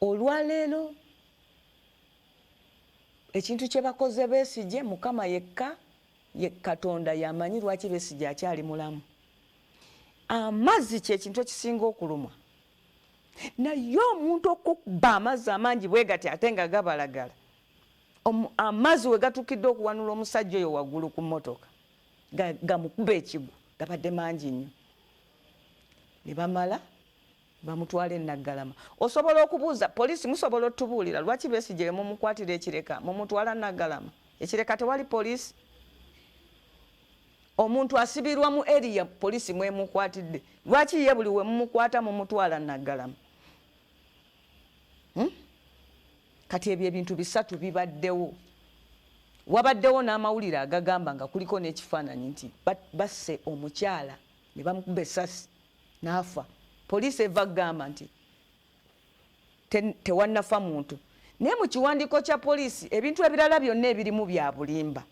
olwaleero ekintu kye bakoze Besigye Mukama yekka ye Katonda yamanyi lwaki Besigye akyali mulamu. Amazzi kyekintu ekisinga okulumwa, naye omuntu okuba amazzi amangi bwe gati ate nga gabalagala, amazzi we gatukidde okuwanula omusajja oyo waggulu ku mmotoka gamukuba ekigwo gabadde mangi nnyo, ne bamala bamutwala e Naggalama. Osobola okubuuza poliisi, musobola otubuulira lwaki Besigye mumukwatira ekireka mumutwala Naggalama? Ekireka tewali poliisi. Omuntu asibirwa mu area poliisi mwemukwatidde, lwaki ye buli we mumukwata mumutwala Naggalama? Kati ebyo ebintu bisatu bibaddewo. Wabaddewo n'amawulire agagamba nga kuliko n'ekifaananyi nti basse omukyala ne bamukuba essasi n'afa. Poliisi eva kugamba nti tewannafa muntu. Naye mu kiwandiiko kya poliisi ebintu ebirala byonna ebirimu bya bulimba.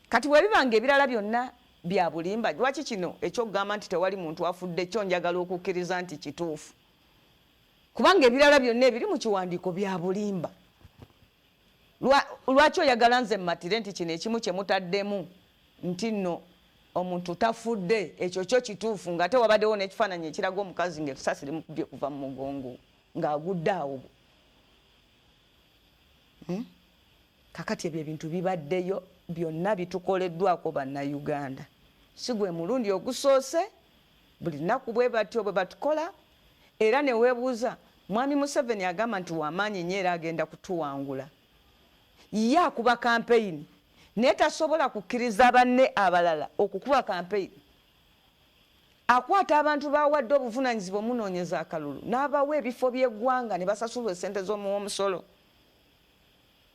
Kati bwe bibanga ebirala byonna bya bulimba, lwaki kino ekyokugamba nti tewali muntu afudde kyo njagala okukkiriza nti kituufu? Kubanga ebirala byonna ebiri mu kiwandiiko bya bulimba. Lwaki oyagala nze mmatire nti kino ekimu kye mutaddemu nti nno omuntu tafudde, ekyo kyo kituufu, ng'ate wabaddewo n'ekifaananyi ekiraga omukazi ng'essasi limukubye kuva mu mugongo ng'agudde awo. Kakati ebyo ebintu bibaddeyo byonna bitukoleddwako bannayuganda. Si gwe mulundi ogusoose, buli nnaku bwe batyo bwe batukola. Era ne weebuuza, Mwami Museveni agamba nti w'amaanyi nnyo era agenda kutuwangula. Ye akuba kampeyini naye tasobola kukkiriza banne abalala okukuba kampeyini. Akwata abantu bawadde obuvunaanyizibwa omunoonyeza akalulu n'abawa ebifo by'eggwanga ne basasulwa essente z'omuwomusolo.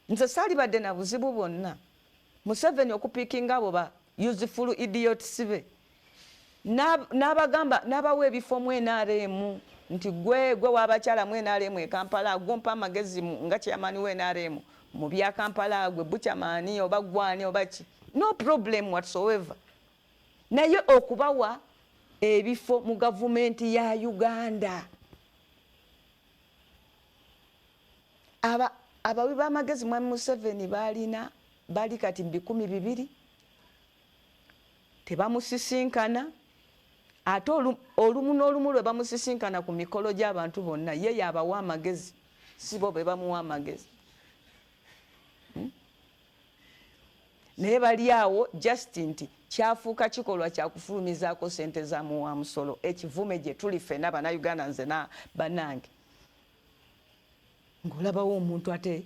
Nze saalibadde na buzibu bwonna Museveni okupiikinga abo ba useful idiots be n'abagamba n'abawa ebifo mu NRM nti gwe w'abakyala mu NRM e Kampala gompa amagezi nga chairman we NRM mu bya Kampala gwe buchamani oba gwani oba ki, no problem whatsoever. Naye okubawa ebifo mu gavumenti ya Uganda, abawi b'amagezi Mwami Museveni bali kati 200 tebamusisinkana. Ate olumu n'olumu lwe bamusisinkana ku mikolo gy'abantu bonna ye yabawa amagezi, si bo be bamuwa amagezi. Naye bali awo just nti kyafuuka kikolwa kyakufulumizaako sente za muwamusolo, ekivume gye tuli ffenna Bannayuganda nze na bannange. Ng'olabawo omuntu ate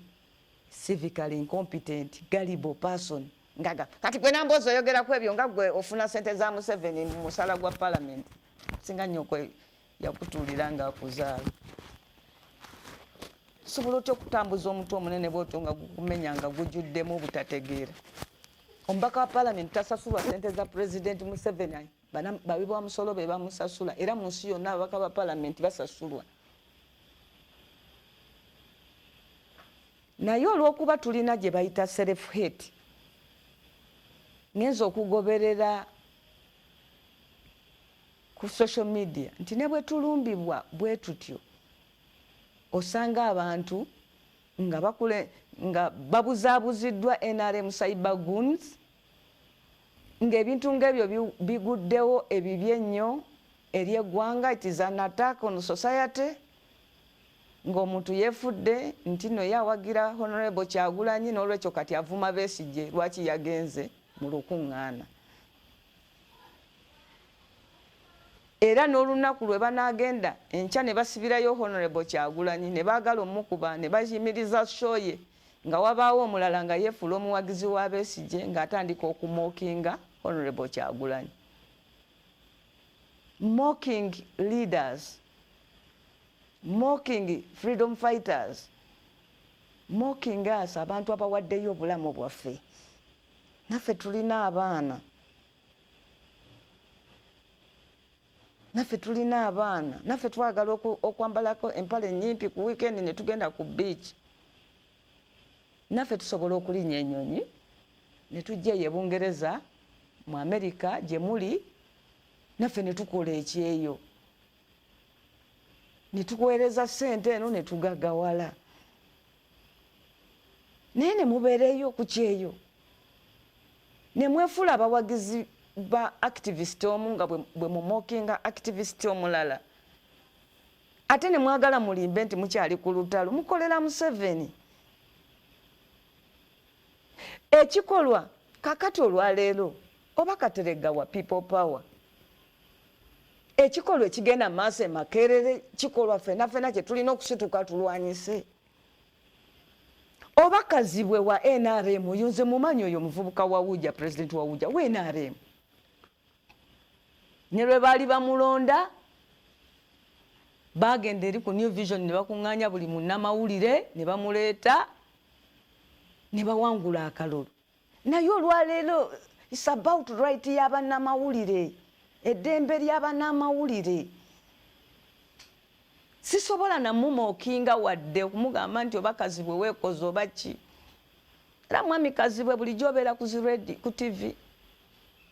civically incompetent, gullible person ngaga kati gwe namboozi oyogera ku ebyo nga gwe ofuna sente za Museveni mu musala gwa Parliament. Singa nnyo kwe yakutuulira ng'akuzaala. Sobola otya okutambuza omuntu omunene bw'otyo nga gukumenya nga gujjuddemu obutategeera? Omubaka wa Parliament tasasulwa sente za President Museveni, bawi bwa musolo be bamusasula, era mu nsi yonna ababaka ba Parliament basasulwa. Naye olw'okuba tulina gye bayita self hate, ngenza okugoberera ku social media nti ne bwe tulumbibwa bwe tutyo osanga abantu nga babuzaabuziddwa NRM cyber goons, ng'ebintu ng'ebyo biguddewo ebibi ennyo eri eggwanga. It is an attack on society. Ng'omuntu yeefudde nti nno yawagira Honorable Kyagulanyi n'olwekyo kati avuma Besigye lwaki yagenze mu lukuŋŋaana. Era n'olunaku lwe banaagenda enkya ne basibirayo Honorable Kyagulanyi ne baagala omukuba ne bayimiriza shoye nga wabaawo omulala nga yeefula omuwagizi wa Besigye ng'atandika okumookinga Honorable Kyagulanyi. Mocking leaders, mocking freedom fighters, mocking us, abantu abawaddeyo obulamu bwaffe. Naffe tulina abaana. Naffe twagala okwambalako empale nnyimpi ku weekend ne tugenda ku beach. Naffe tusobola okulinnya ennyonyi ne tujja e Bungereza mu America gye muli, naffe ne tukola ekyeyo nitukuweereza ssente eno ne tugaggawala naye ne mubeereyo ku kyeyo ne mwefuula abawagizi ba activist omu nga bwe mumokinga activist omulala ate ne mwagala mulimbe nti mukyali ku lutalo mukolera Museveni. Ekikolwa kakati olwaleero oba Kateregga wa people power ekikolwa ekigenda maaso e Makerere kikolwa fena kye tulina okusituka tulwanyise. Oba Kazibwe wa NRM yunze mumanyi oyo muvubuka wa Wujja president wa Wujja wa NRM ne lwe baali bamulonda bagenda eri ku New Vision ne bakuŋŋaanya buli munnamawulire ne bamuleeta ne bawangula akalulu. Naye olwaleero it's about right y'abannamawulire eddembe ly'abannamawulire. Sisobola namumookinga wadde okumugamba nti oba Kazibwe weekoze oba ki. Era mwami Kazibwe bulijjo obeera ku TV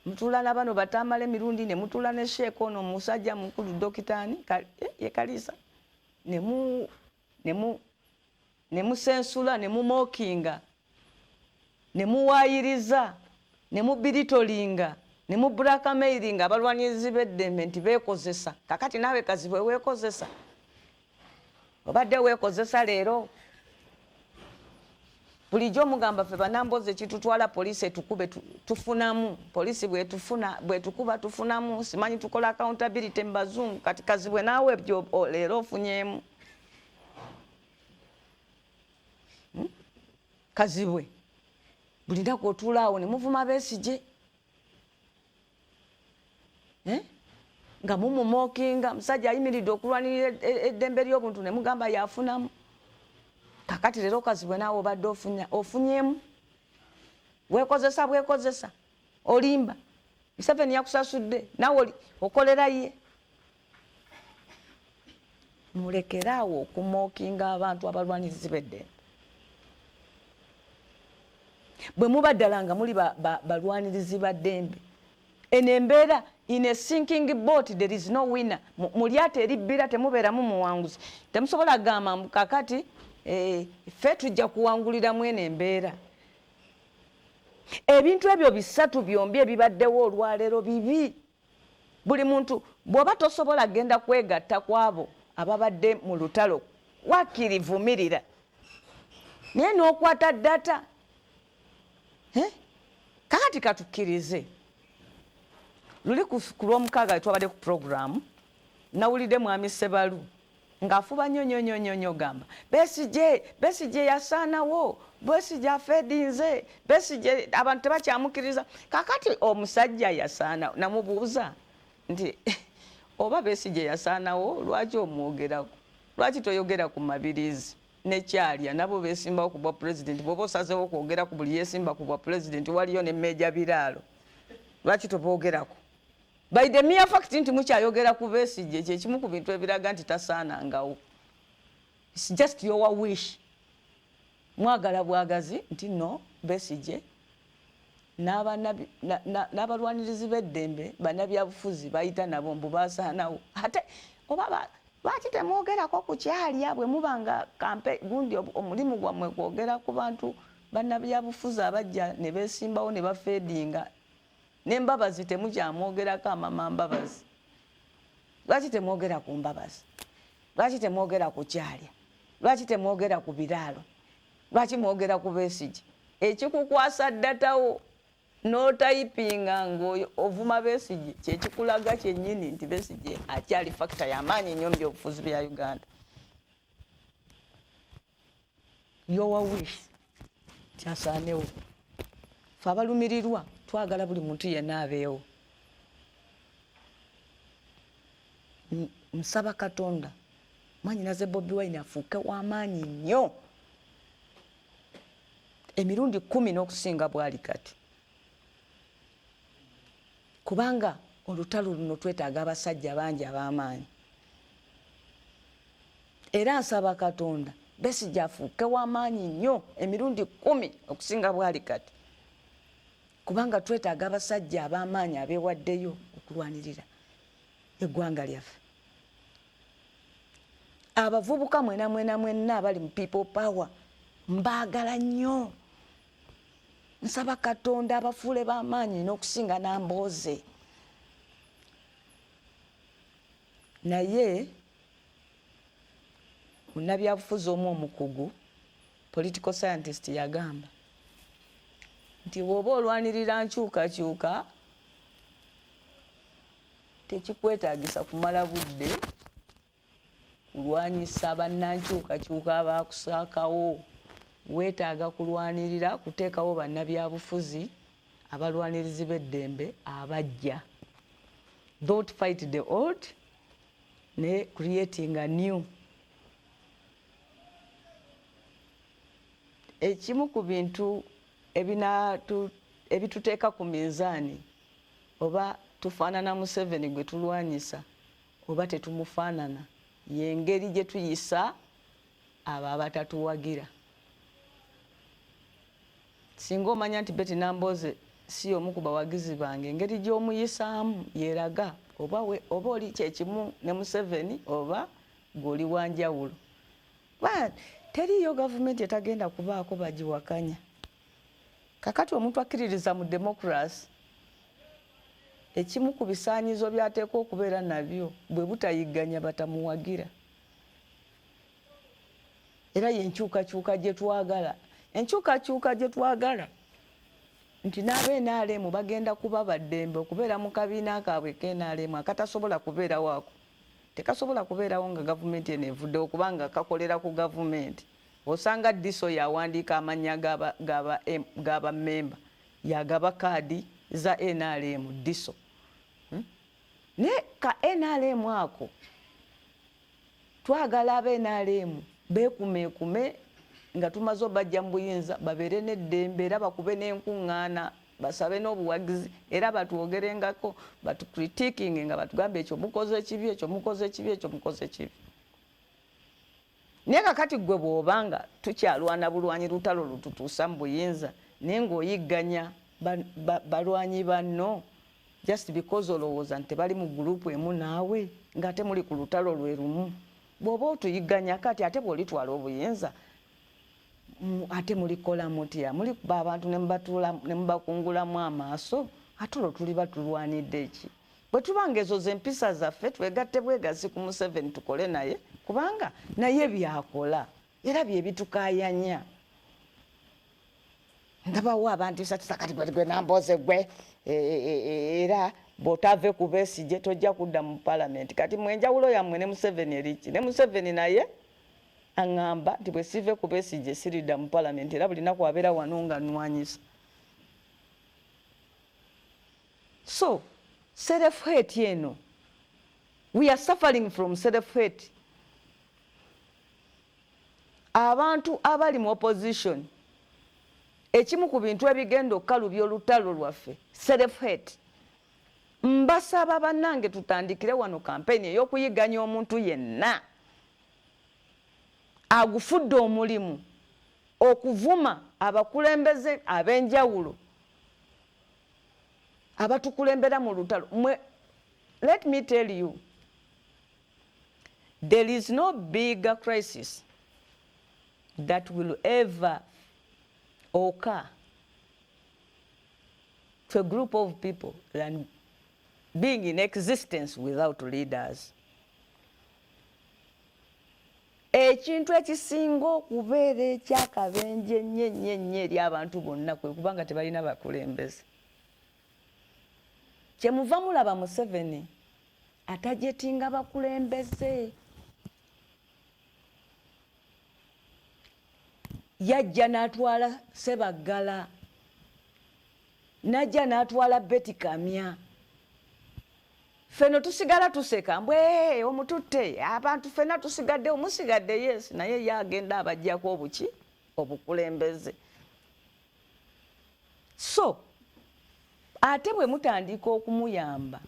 mutula na bano batamala emirundi ne mutula ne Sheikh ono musajja mukulu dokitaani ye Kalisa ne musensula ne mumookinga ne muwaayiriza ne mubiritolinga ne mublackmailinga abalwanirizi b'eddembe nti beekozesa. Kakati naawe Kazibwe weekozesa obadde weekozesa leero bulijjo mugamba ffe banamboze kitutwala poliisi etukube tufunamu poliisi bwetukuba tufunamu simanyi tukola accountability mbazungu. Kati Kazibwe naawe ebyo leero ofunyeemu. Kazibwe buli nnaku otuula awo ne muvuma Besigye nga mumumookinga musajja ayimiridde okulwanirira eddembe ly'obuntu ne mugamba yafunamu. Kakati leero Kazibwe naawe obadde ofunyeemu weekozesa bwekozesa olimba Museveni yakusasudde naawe okolera ye. Mulekeraawo okumookinga abantu abalwanirizi b'eddembe. Bwe muba ddala nga muli balwanirizi ba ddembe eno embeera in a sinking boat there is no winner. Mu lyato eribbira temubeeramu muwanguzi. Temusobola gamba kakati ffe tujja kuwanguliramu eno embeera. Ebintu ebyo bisatu byombi ebibaddewo olwaleero bibi. Buli muntu bw'oba tosobola genda kwegatta kwabo ababadde mu lutalo wakkirivumirira naye n'okwata data kakati katukkirize. Luli ku Lwomukaaga twabadde ku program nawulidde mwami Ssebalu ng'afuba nnyo gamba Besigye yasaanawo Besigye afedinze Besigye abantu tebakyamukiriza. Kakati omusajja yasaana namubuuza nti oba Besigye yasaanawo lwaki omwogerako lwaki toyogera ku mabirizi nekyalya nabo beesimbawo ku bwa president bw'oba osazeewo okwogera ku buli yeesimba ku bwa president waliyo ne Meja Biraalo lwaki toboogerako. By the mere fact nti mukyayogera ku Besigye kyekimu ku bintu ebiraga nti tasaanangawo. It's just your wish. Mwagala bwagazi nti no Besigye n'abalwanirizi b'eddembe bannabyabufuzi bayita nabo mbu basaanawo. Ate oba lwaki temwogerako ku kyalya bwe mubanga kampe gundi omulimu gwammwe kwogera ku bantu bannabyabufuzi abajja ne beesimbawo ne bafeedinga n'embabazi temukyamwogerako amama mbabazi. Lwaki temwogera ku mbabazi? Lwaki temwogera ku kyalya? Lwaki temwogera ku biraalo? Lwaki mwogera ku Besigye? Ekikukwasa ddatawo n'otayipinga ng'oyo ovuma Besigye kyekikulaga kyennyini nti Besigye akyali factor y'amaanyi nnyo mu byobufuzi bya Uganda. Your wish kyasaanewo. Ffe abalumirirwa twagala buli muntu yenna abeewo. Nsaba Katonda mwannyinaze Bobi Wine afuuke w'amaanyi nnyo emirundi 10 n'okusinga bwali kati. Kubanga olutalo luno twetaaga abasajja bangi ab'amaanyi. Era nsaba Katonda Besigye afuuke w'amaanyi nnyo emirundi 10 okusinga bwali kati. Kubanga twetaaga abasajja ab'amaanyi abeewaddeyo okulwanirira eggwanga lyaffe. abavubuka mwena abali mu people power mbaagala nnyo. Nsaba Katonda abafuule b'amaanyi n'okusinga Nambooze. Naye munnabyabufuzi omu omukugu political scientist yagamba nti bw'oba olwanirira nkyukakyuka tekikwetaagisa kumala budde kulwanyisa bannankyukakyuka abaakusaakawo. Weetaaga kulwanirira kuteekawo bannabyabufuzi abalwanirizi b'eddembe abajja. Don't fight the old ne creating a new. Ekimu ku bintu ebituteeka ku minzaani oba tufaanana Museveni gwe tulwanyisa oba tetumufaanana y'engeri gye tuyisa abo abatatuwagira. Singa omanya nti Betty Nambooze si omu ku bawagizi bange, engeri gy'omuyisaamu yeeraga oba oli kyekimu ne Museveni oba gw'oli wanjawulo. Teriyo gavumenti etagenda kubaako bagiwakanya. Kakati omuntu akkiririza mu democracy, ekimu ku bisaanyizo byateekwa okubeera nabyo bwe butayigganya batamuwagira. Era y'enkyukakyuka gye twagala. Enkyukakyuka gye twagala nti n'aba-NRM bagenda kuba baddembe okubeera mu kabiina kaabwe k'NRM akatasobola kubeerawo ako. Tekasobola kubeerawo nga gavumenti eno evuddewo kubanga kakolera ku gavumenti. Osanga Diso yawandiika amannya g'aba memba yagaba kaadi za NRM Diso. Ne ka NRM ako twagala aba-NRM beekumeekume nga tumaze obajja mu buyinza babeere n'eddembe era bakube n'enkuŋŋaana basabe n'obuwagizi era batwogerengako batukritikinge nga batugambe ekyo mukoze ekibi ekyo mukoze ekibi ekyo mukoze ekibi. Naye kakati gwe bw'obanga tukyalwana bulwanyi lutalo lututuusa mu buyinza naye ng'oyigganya balwanyi banno just because olowooza nti bali mu gurupu emu naawe ng'ate muli ku lutalo lwe lumu. Bw'oba otuyigganya kati ate bw'olitwala obuyinza ate mulikola mutya? Mulikuba abantu ne mubakungulamu amaaso ate olwo tuli batulwanidde eki? Bwe tubanga ezo z'empisa zaffe twegatte bwegazi ku Museveni tukole naye kubanga naye byakola era bye bitukaayanya. Ndabawo abantu kati gwe Nambooze gwe era bw'otave ku Besigye tojja kudda mu palamenti. Kati mwenjawulo yammwe ne Museveni eriki? Ne Museveni naye aŋŋamba nti bwe sive ku Besigye siridda mu palamenti era buli naku abeera wano nga nnwanyisa. So self-hate eno, we are suffering from self-hate. Abantu abali mu opposition ekimu ku bintu ebigenda okkalubya olutalo lwaffe self-hate. Mbasaba bannange tutandikire wano kampeni ey'okuyigganya omuntu yenna agufudde omulimu okuvuma abakulembeze ab'enjawulo abatukulembera mu lutalo. Let me tell you, there is no bigger crisis that will ever occur to a group of people than being in existence without leaders. Ekintu ekisinga okubeera ekyakabenje nnyo eri abantu bonna kwe kubanga tebalina bakulembeze. Kyemuva mulaba Museveni atajetinga bakulembeze. Yajja n'atwala Sebaggala, najja n'atwala Betty Kamya. Feno tusigala tuseka mbwe omututte abantu fena tusigadde omusigadde yes naye yagenda abajjako obuki obukulembeze. So ate bwe mutandika okumuyamba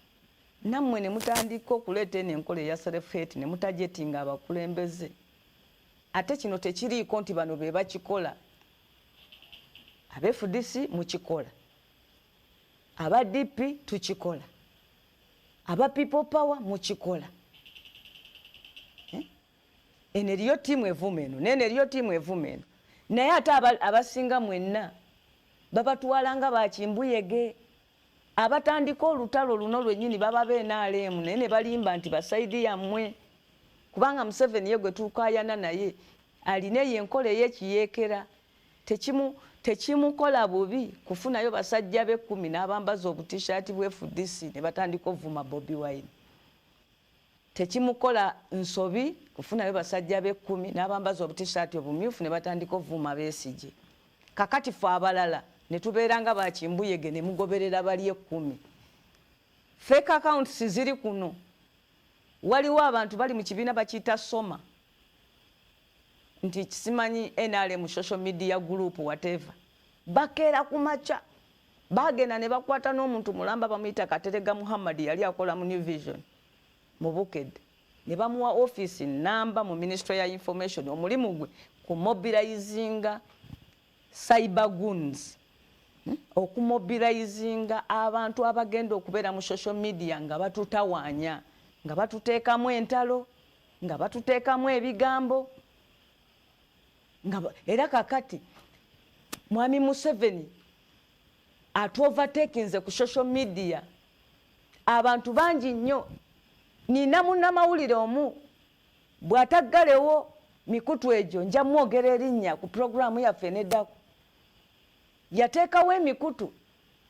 nammwe ne mutandika okuleeta enkola eya self-hate ne mutajetinga abakulembeze. Ate kino tekiriiko nti bano be bakikola. Abe-FDC mukikola, aba DP tukikola, aba people power mukikola. eno eriyo ttiimu evuma eno nene eriyo ttiimu evuma eno naye ate abasinga mwenna babatwala nga bakimbuyege abatandika olutalo luno lwennyini baba b'NRM naye ne balimba nti basaidi yammwe kubanga Museveni ye gwe tukaayana naye alina yenkola ey'ekiyeekera tekimukola bubi kufunayo basajja be 10 n'abambaza obutishaati bwe FDC ne batandika ovuma Bobi Wine tekimukola nsobi kufunayo basajja be 10 n'abambaza obutishaati obumyufu ne batandika ovuma Besigye kakati fe abalala ne tubeera nga bakimbuyege ne mugoberera bali 10 fake accounts ziri kuno waliwo abantu bali mu kibiina bakiyita Soma nti kisimanyi NRM social media group whatever bakeera kumaca bagenda ne bakwata n'omuntu mulamba bamuyita Katerega Muhammad yali akola mu New Vision mu Bukedde ne bamuwa office namba mu Ministry ya Information omulimu gwe ku mobilizinga cyber goons okumobilizinga abantu abagenda okubeera mu social media nga batutawaanya nga batuteekamu entalo nga batuteekamu ebigambo era kakati Mwami Museveni atuovertakinze ku social media abantu bangi nnyo nina munnamawulire omu bw'ataggalewo mikutu egyo nja mwogera erinnya ku programu yaffe neddako yateekawo emikutu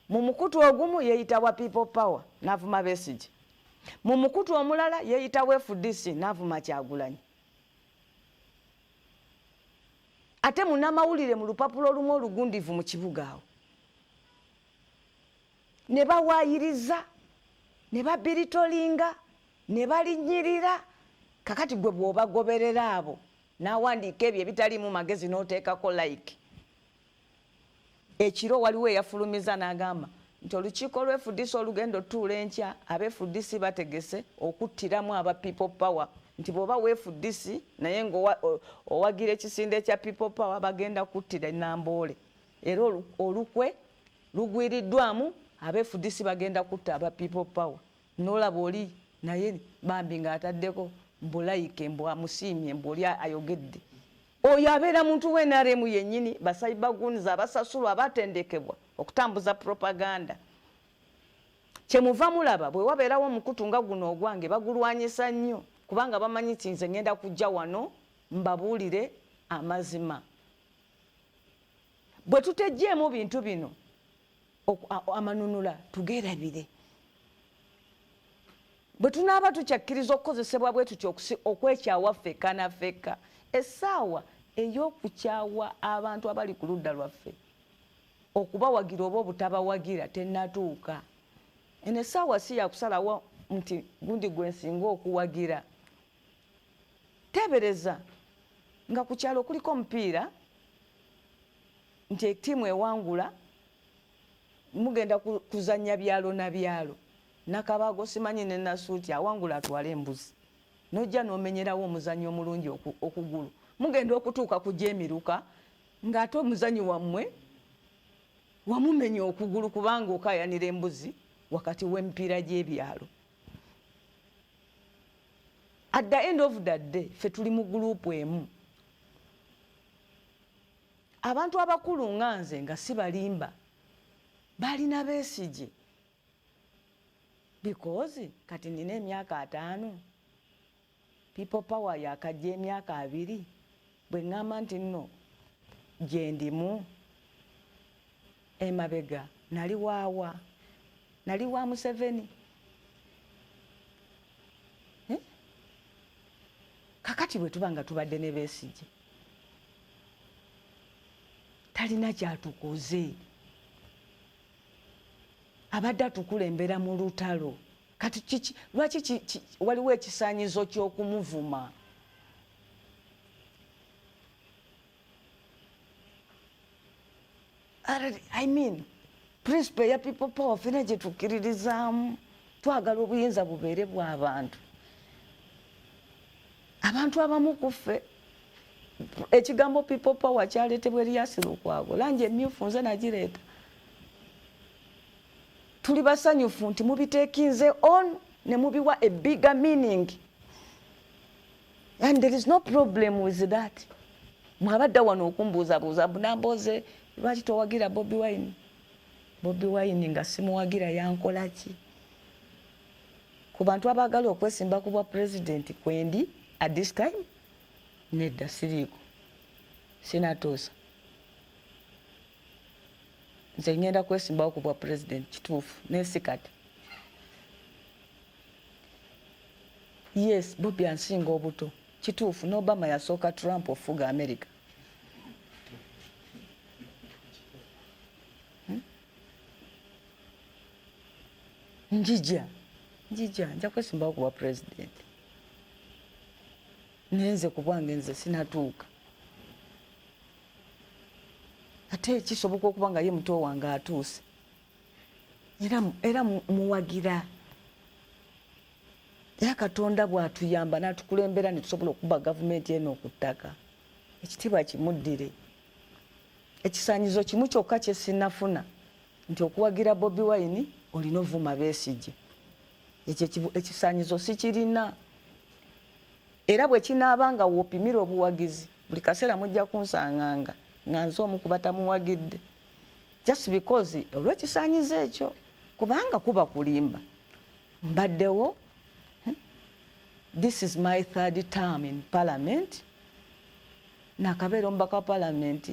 mu mukutu ogumu yeeyitawa People Power n'avuma Besigye mu mukutu omulala yeeyitawo FDC n'avuma Kyagulanyi ate munnamawulire mu lupapulo olumu olugundivu mu kibuga awo ne bawaayiriza ne babiritolinga ne balinnyirira kakati gwe bw'obagoberera abo n'awandiika ebyo ebitaliimu magezi n'oteekako like ekiro waliwo eyafulumiza n'agamba nti olukiiko lwe FDC olugendo tuula enkya abe FDC bategese okuttiramu aba People Power nti bw'oba we FDC naye ng'owagira ekisinde kya People Power bagenda kuttira Namboole era olukwe lugwiriddwamu abe FDC bagenda kutta aba People Power n'olaba oli naye bambi ng'ataddeko mbulayike mbwamusiimye mbuli ayogedde oyo abeera muntu w'NRM yennyini basaibagunza abasasulwa abatendekebwa okutambuza propaganda kyemuva mulaba bwe wabeerawo omukutu nga guno ogwange bagulwanyisa nnyo kubanga bamanyi nti nze ngenda kujja wano mbabuulire amazima bwe tutejjeemu bintu bino amanunula tugeerabire bwe tunaaba tukyakkiriza okukozesebwa bwe tutyo okwekyawa ffekka na ffekka essaawa ey'okukyawa abantu abali ku ludda lwaffe okubawagira oba obutabawagira tennatuuka eno essaawa si yakusalawo nti gundi gwe nsinga okuwagira teebereza nga ku kyalo kuliko omupiira nti ettiimu ewangula mugenda kuzannya byalo na byalo Nakabaago simanyi ne Nasuuti awangula atwala embuzi nojja n'omenyerawo omuzannyo omulungi okugulu mugenda okutuuka ku gyemiruka ng'ate omuzannyi wammwe wamumenya okugulu kubanga okayanira embuzi wakati w'emipiira gy'ebyalo. At the end of the day ffe tuli mu gurupu emu. Abantu abakulu nga nze nga sibalimba balina Besigye because kati nina emyaka 5 People Power yakajja emyaka 2 bwe ngamba nti nno gye ndimu emabega nali waawa nali wa Museveni kakati bwe tubanga tubadde ne Besigye talina kyatukoze abadde atukulembera mu lutalo kati lwaki waliwo ekisaanyizo ky'okumuvuma I mean principle ya People Power fena gye tukkiririzaamu twagala obuyinza bubeere bw'abantu abantu abamu kuffe ekigambo People Power kyaleetebwa Erias Lukwago langi emyufu nze nagireeta tuli basanyufu nti mubiteekinze on ne mubiwa a bigger meaning And there is no problem with that. Mwabadda wano okumbuuzabuuza Namboze lwaki towagira Bobi Wine? Bobi Wine nga simuwagira yankola ki? Ku bantu abaagala okwesimba ku bwa president kwendi at this time nedda siriiko, sinatuusa. Nze ngenda kwesimbawo ku bwa president kituufu nesikati. Yes, Bobi ansinga obuto kituufu, n'Obama yasooka Trump ofuga America. Njija nja kwesimbawo ku bwa president. Nenze ku bwange nze sinatuuka. Ate kisoboka okuba nga ye muto wange atuuse. Era muwagira. Ya Katonda bw'atuyamba n'atukulembera ne tusobola okuba gavumenti eno ku ttaka. Ekitiibwa kimuddire. Ekisaanyizo kimu kyokka kye sinnafuna nti okuwagira Bobi Wine olina ovuma Besigye. Ekyo ekisaanyizo sikirina. Era bwe kinaaba nga woopimira obuwagizi buli kaseera mujja kunsanganga nga nze omu ku batamuwagidde. Just because olw'ekisaanyizo ekyo kubanga kuba kulimba. Mbaddewo. This is my third term in parliament. Nakabeera omubaka wa parliament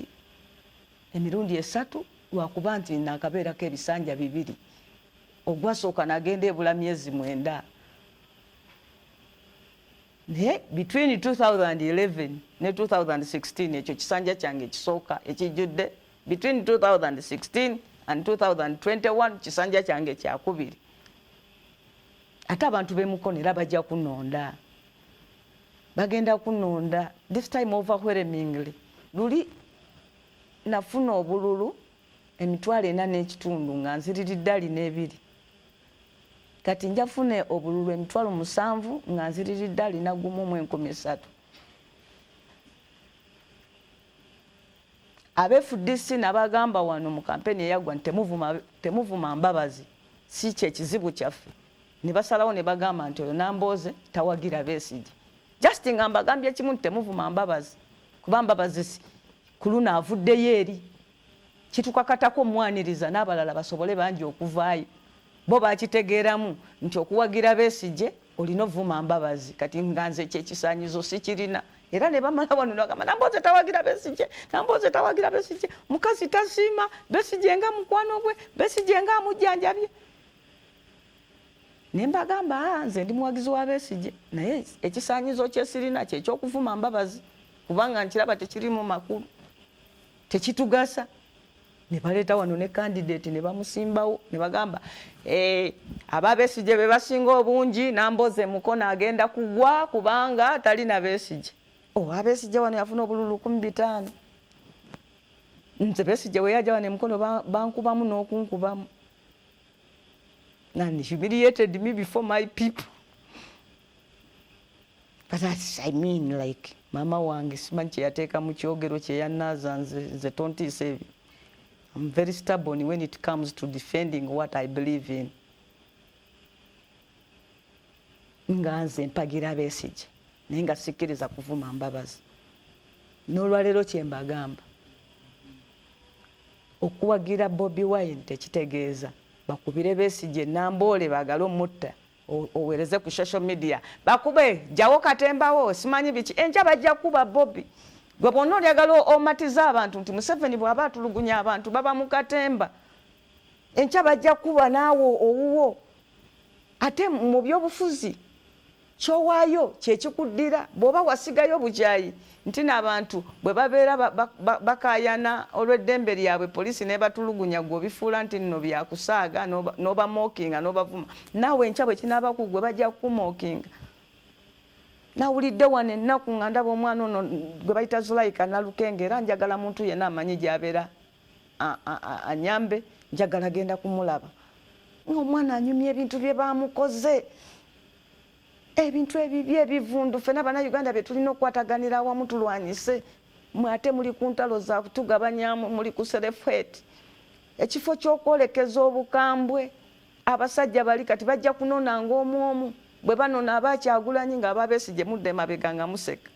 emirundi 3 lwakuba nti nakabeerako ebisanja 2. Ogwasooka nagenda ebula myezi 9. Naye between 2011 ne 2016 ekyo kisanja kyange kisooka ekijjudde. Between 2016 and 2021 kisanja kyange kyakubiri. Ate abantu b'emukonera bajja kunonda. Bagenda kunonda. This time overwhelmingly. Luli nafuna obululu emitwalo 4 n'ekitundu nga nziriridde 2. Kati njafune obululu emitwalo 7 nga nziriridde 1,3. Abeefudisi n'abagamba wano mu kampeni eyagwa temuvuma Mbabazi si kye kizibu kyaffe. Ne basalawo ne bagamba nti oyo Namboze tawagira Besigye. Just nga mbagambye kimu temuvuma Mbabazi kuba Mbabazi ku luno avuddeyo eri. Kitukakatako omwaniriza n'abalala basobole bangi okuvaayo. Bo bakitegeeramu nti okuwagira Besigye olina ovuma Mbabazi. Kati nga nze ekyekisaanyizo sikirina. Era ne bamala wano bagamba Namboze tawagira Besigye, Namboze tawagira Besigye. Mukazi tasiima Besigye nga mukwano gwe, Besigye nga amujjanjabye. Nembagamba nze ndi muwagizi wa Besigye naye ekisaanyizo kye sirina kye ky'okuvuma Mbabazi kubanga nkiraba tekirimu makulu tekitugasa. Ne baleeta wano ne candidate ne bamusimbawo ne bagamba aba Besigye be basinga obungi Namboze Mukono agenda kugwa kubanga talina Besigye. Abesigye wano yafuna obululu 15. Nze Besigye we yajja wano Mukono bankubamu n'okunkubamu. And humiliated me before my people. But that's, I mean, like, Mama wange simanyi kye yateeka mu kyogero kye yannaaza nze tontiisa. I'm very stubborn when it comes to defending what I believe in. Nga nze mpagira Besigye naye nga sikkiriza kuvuma Mbabazi. N'olwaleero kye mbagamba okuwagira Bobi Wine tekitegeeza bakubire Besigye Namboole bagale omutta owereze ku social media bakube jawo katembawo simanyi biki enja bajja kuba Bobi. Gwe bonna olyagala omatiza abantu nti Museveni bw'aba atulugunya abantu baba mu katemba. Encha bajja kuba naawo owuwo. Ate mu by'obufuzi kyowaayo kyekikuddira bw'oba wasigayo bukyayi nti n'abantu bwe babeera bakayana olw'eddembe lyabwe poliisi ne batulugunya gwe obifuula nti nno byakusaaga n'oba mookinga n'obavuma. Naawe encha bwe kinaaba ku gwe bajja kumookinga. Nawulidde wano ennaku nga ndaba omwana ono gwe bayita Zulaika Nalukenge era njagala muntu yenna amanyi gy'abeera anyambe njagala genda kumulaba. Ng'omwana anyumya ebintu bye bamukoze. Ebintu ebibi ebivundu ffenna Bannayuganda be tulina okukwataganira awamu tulwanyise. Mwe ate muli ku ntalo za kutugabanyamu muli ku self-hate. Ekifo ky'okwolekeza obukambwe abasajja bali kati bajja kunona ng'omu omu bwe banona Abakyagulanyi nga Besigye mudde mabega nga museka,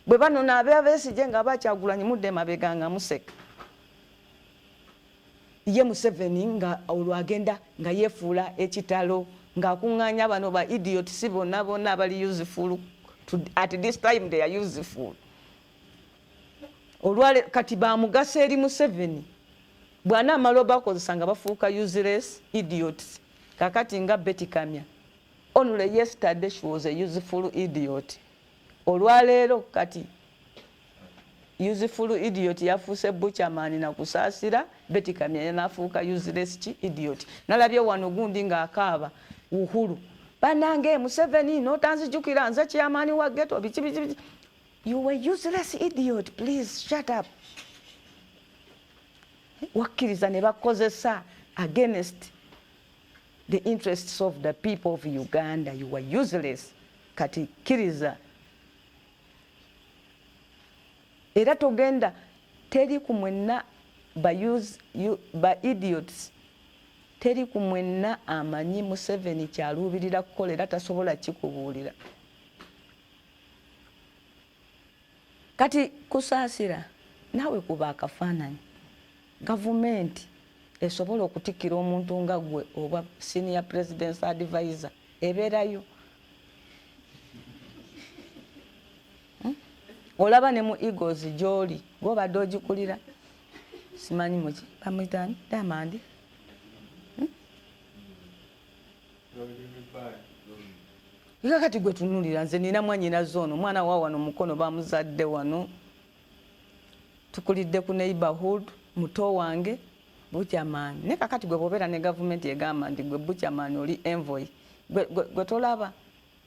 bwe banona Besigye nga Abakyagulanyi mudde mabega nga museka. Ye Museveni nga olwagenda nga yefuula ekitalo ng'akuŋŋaanya bano ba idiot si bonna bonna abali useful at this time they are useful. Olwale kati bamugasa eri Museveni bw'anaamala obakozesa nga bafuuka useless idiots. Kakati nga Betty Kamya, only yesterday she was a useful idiot. Olwaleero kati useful idiot yafuuse Buchaman na kusaasira, Betty Kamya yanaafuuka useless idiot. Nalabye wano gundi ng'akaaba Uhuru, bannange Museveni n'otanzijukira nze chairman wa ghetto biki biki. You were useless idiot, please shut up. Wakkiriza ne bakozesa against the interests of the people of Uganda. You were useless. Kati kkiriza. Era togenda teri ku mwenna ba idiots, teri ku mwenna amanyi Museveni kyaluubirira kukola era tasobola kikubuulira. Kati kusaasira naawe kuba akafaananyi. Gavumenti esobola okutikkira omuntu nga gwe oba senior president's advisor ebeerayo. Olaba ne mu Eagles gy'oli gw'obadde ogikulira simanyi muki bamuyitaani Diamond. Ika kati gwe tunulira nze nina mwanyina zoono omwana wa wano mukono bamuzadde wano tukulidde ku neighborhood muto wange Buchaman. Ne kakati gwe bobeera ne gavumenti egamba nti gwe Buchaman oli envoy gwe tolaba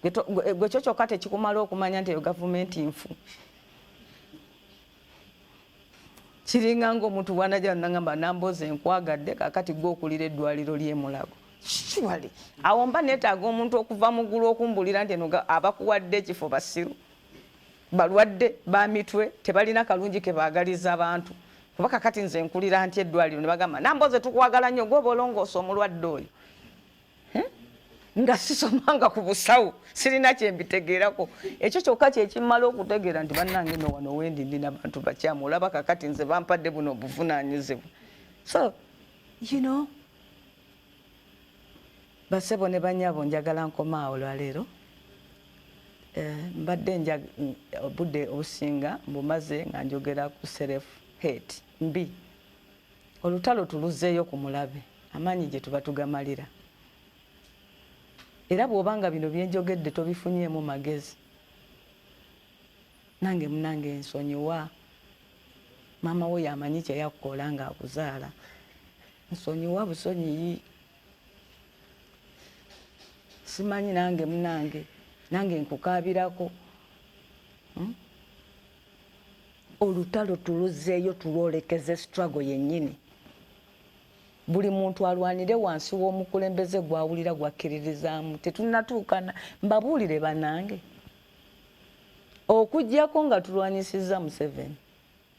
gwe kyo kyokka tekikumala okumanya nti eyo gavumenti nfu. Kiringa ng'omuntu bw'anajja nangamba namboze nkwagadde kakati gwe okulira eddwaliro ly'e Mulago. Surely awo mba neetaaga omuntu okuva mu ggulu okumbulira nti eno abakuwadde ekifo basiru balwadde ba mitwe tebalina kalungi ke baagaliza abantu. Kuba kakati nze nkulira nti eddwaliro ne bagamba namboze tukwagala nnyo gwe bolongoosa omulwadde oyo. Nga sisomanga ku busawo sirina kyembitegeerako. Ekyo kyokka kye kimmala okutegeera nti bannange no wano wendi ndina bantu bakyamu olaba kakati nze bampadde buno obuvunaanyizibwa. So you know, basebo ne banyabo njagala nkomaawo olwaleero. Mbadde obudde obusinga mbumaze nga njogera ku self hate mbi. Olutalo tuluzzeeyo ku mulabe amaanyi gye tuba tugamalira. Era bw'obanga bino byenjogedde tobifunyeemu magezi. Nange munange nsonyiwa. Maama wo yamanyi kye yakukola nga akuzaala. Nsonyiwa busonyiyi. Simanyi nange munange. Nange nkukaabirako. Olutalo tuluzzeeyo tulwolekeze struggle yennyini. Buli muntu alwanire wansi w'omukulembeze gwawulira gwakkiririzaamu. Tetunnatuukana mbabuulire bannange. Okuggyako nga tulwanyisizza Museveni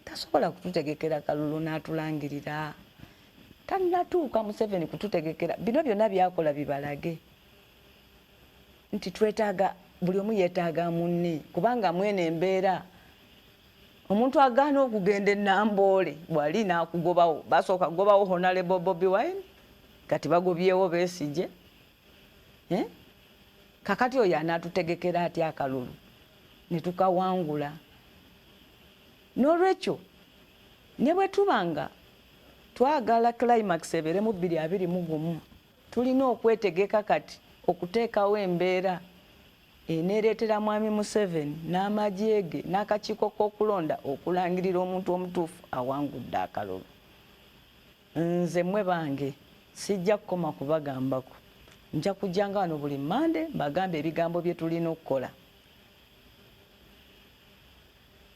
tasobola kututegekera kalulu n'atulangirira. Tannatuuka Museveni kututegekera. Bino byonna byakola bibalage nti twetaaga buli omu yeetaaga munne kubanga mwene embeera. Omuntu agaana okugenda Namboole bwali n'akugobawo basooka kugobawo Honorable Bobi Wine kati bagobyewo Besigye. Kakati oyo anaatutegekera atya akalulu ne tukawangula. N'olwekyo ne bwe tubanga twagala climax ebeere mu 2021 tulina okwetegeka kati okuteekawo embeera eneereetera mwami Museveni n'amagye ge n'akakiiko k'okulonda okulangirira omuntu omutuufu awangudde akalulu. Nze mmwe bange sijja kukoma kubagambako. Nja kujjanga wano buli Mande mbagambe ebigambo bye tulina okukola.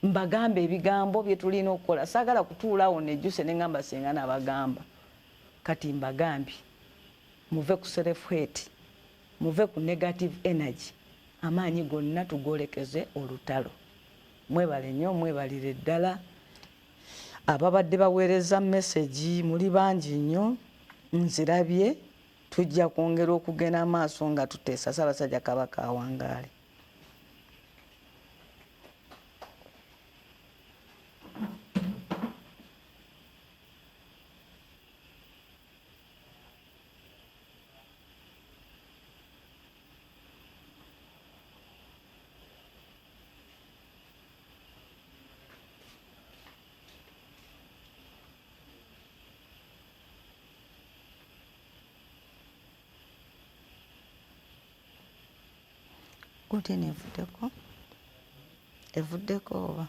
Mbagambe ebigambo bye tulina okukola. Saagala kutuulawo nejjuse ne ngamba singa nabagamba. Kati mbagambye muve ku self hate, muve ku negative energy. Amaanyi gonna tugolekeze olutalo. Mwebale nnyo, mwebalire ddala. Ababadde baweereza message muli bangi nnyo, nzirabye. tujja kwongera okugenda amaaso nga tuteesa Ssaabasajja Kabaka awangaale. Gute nevuddeko? Evuddeko oba?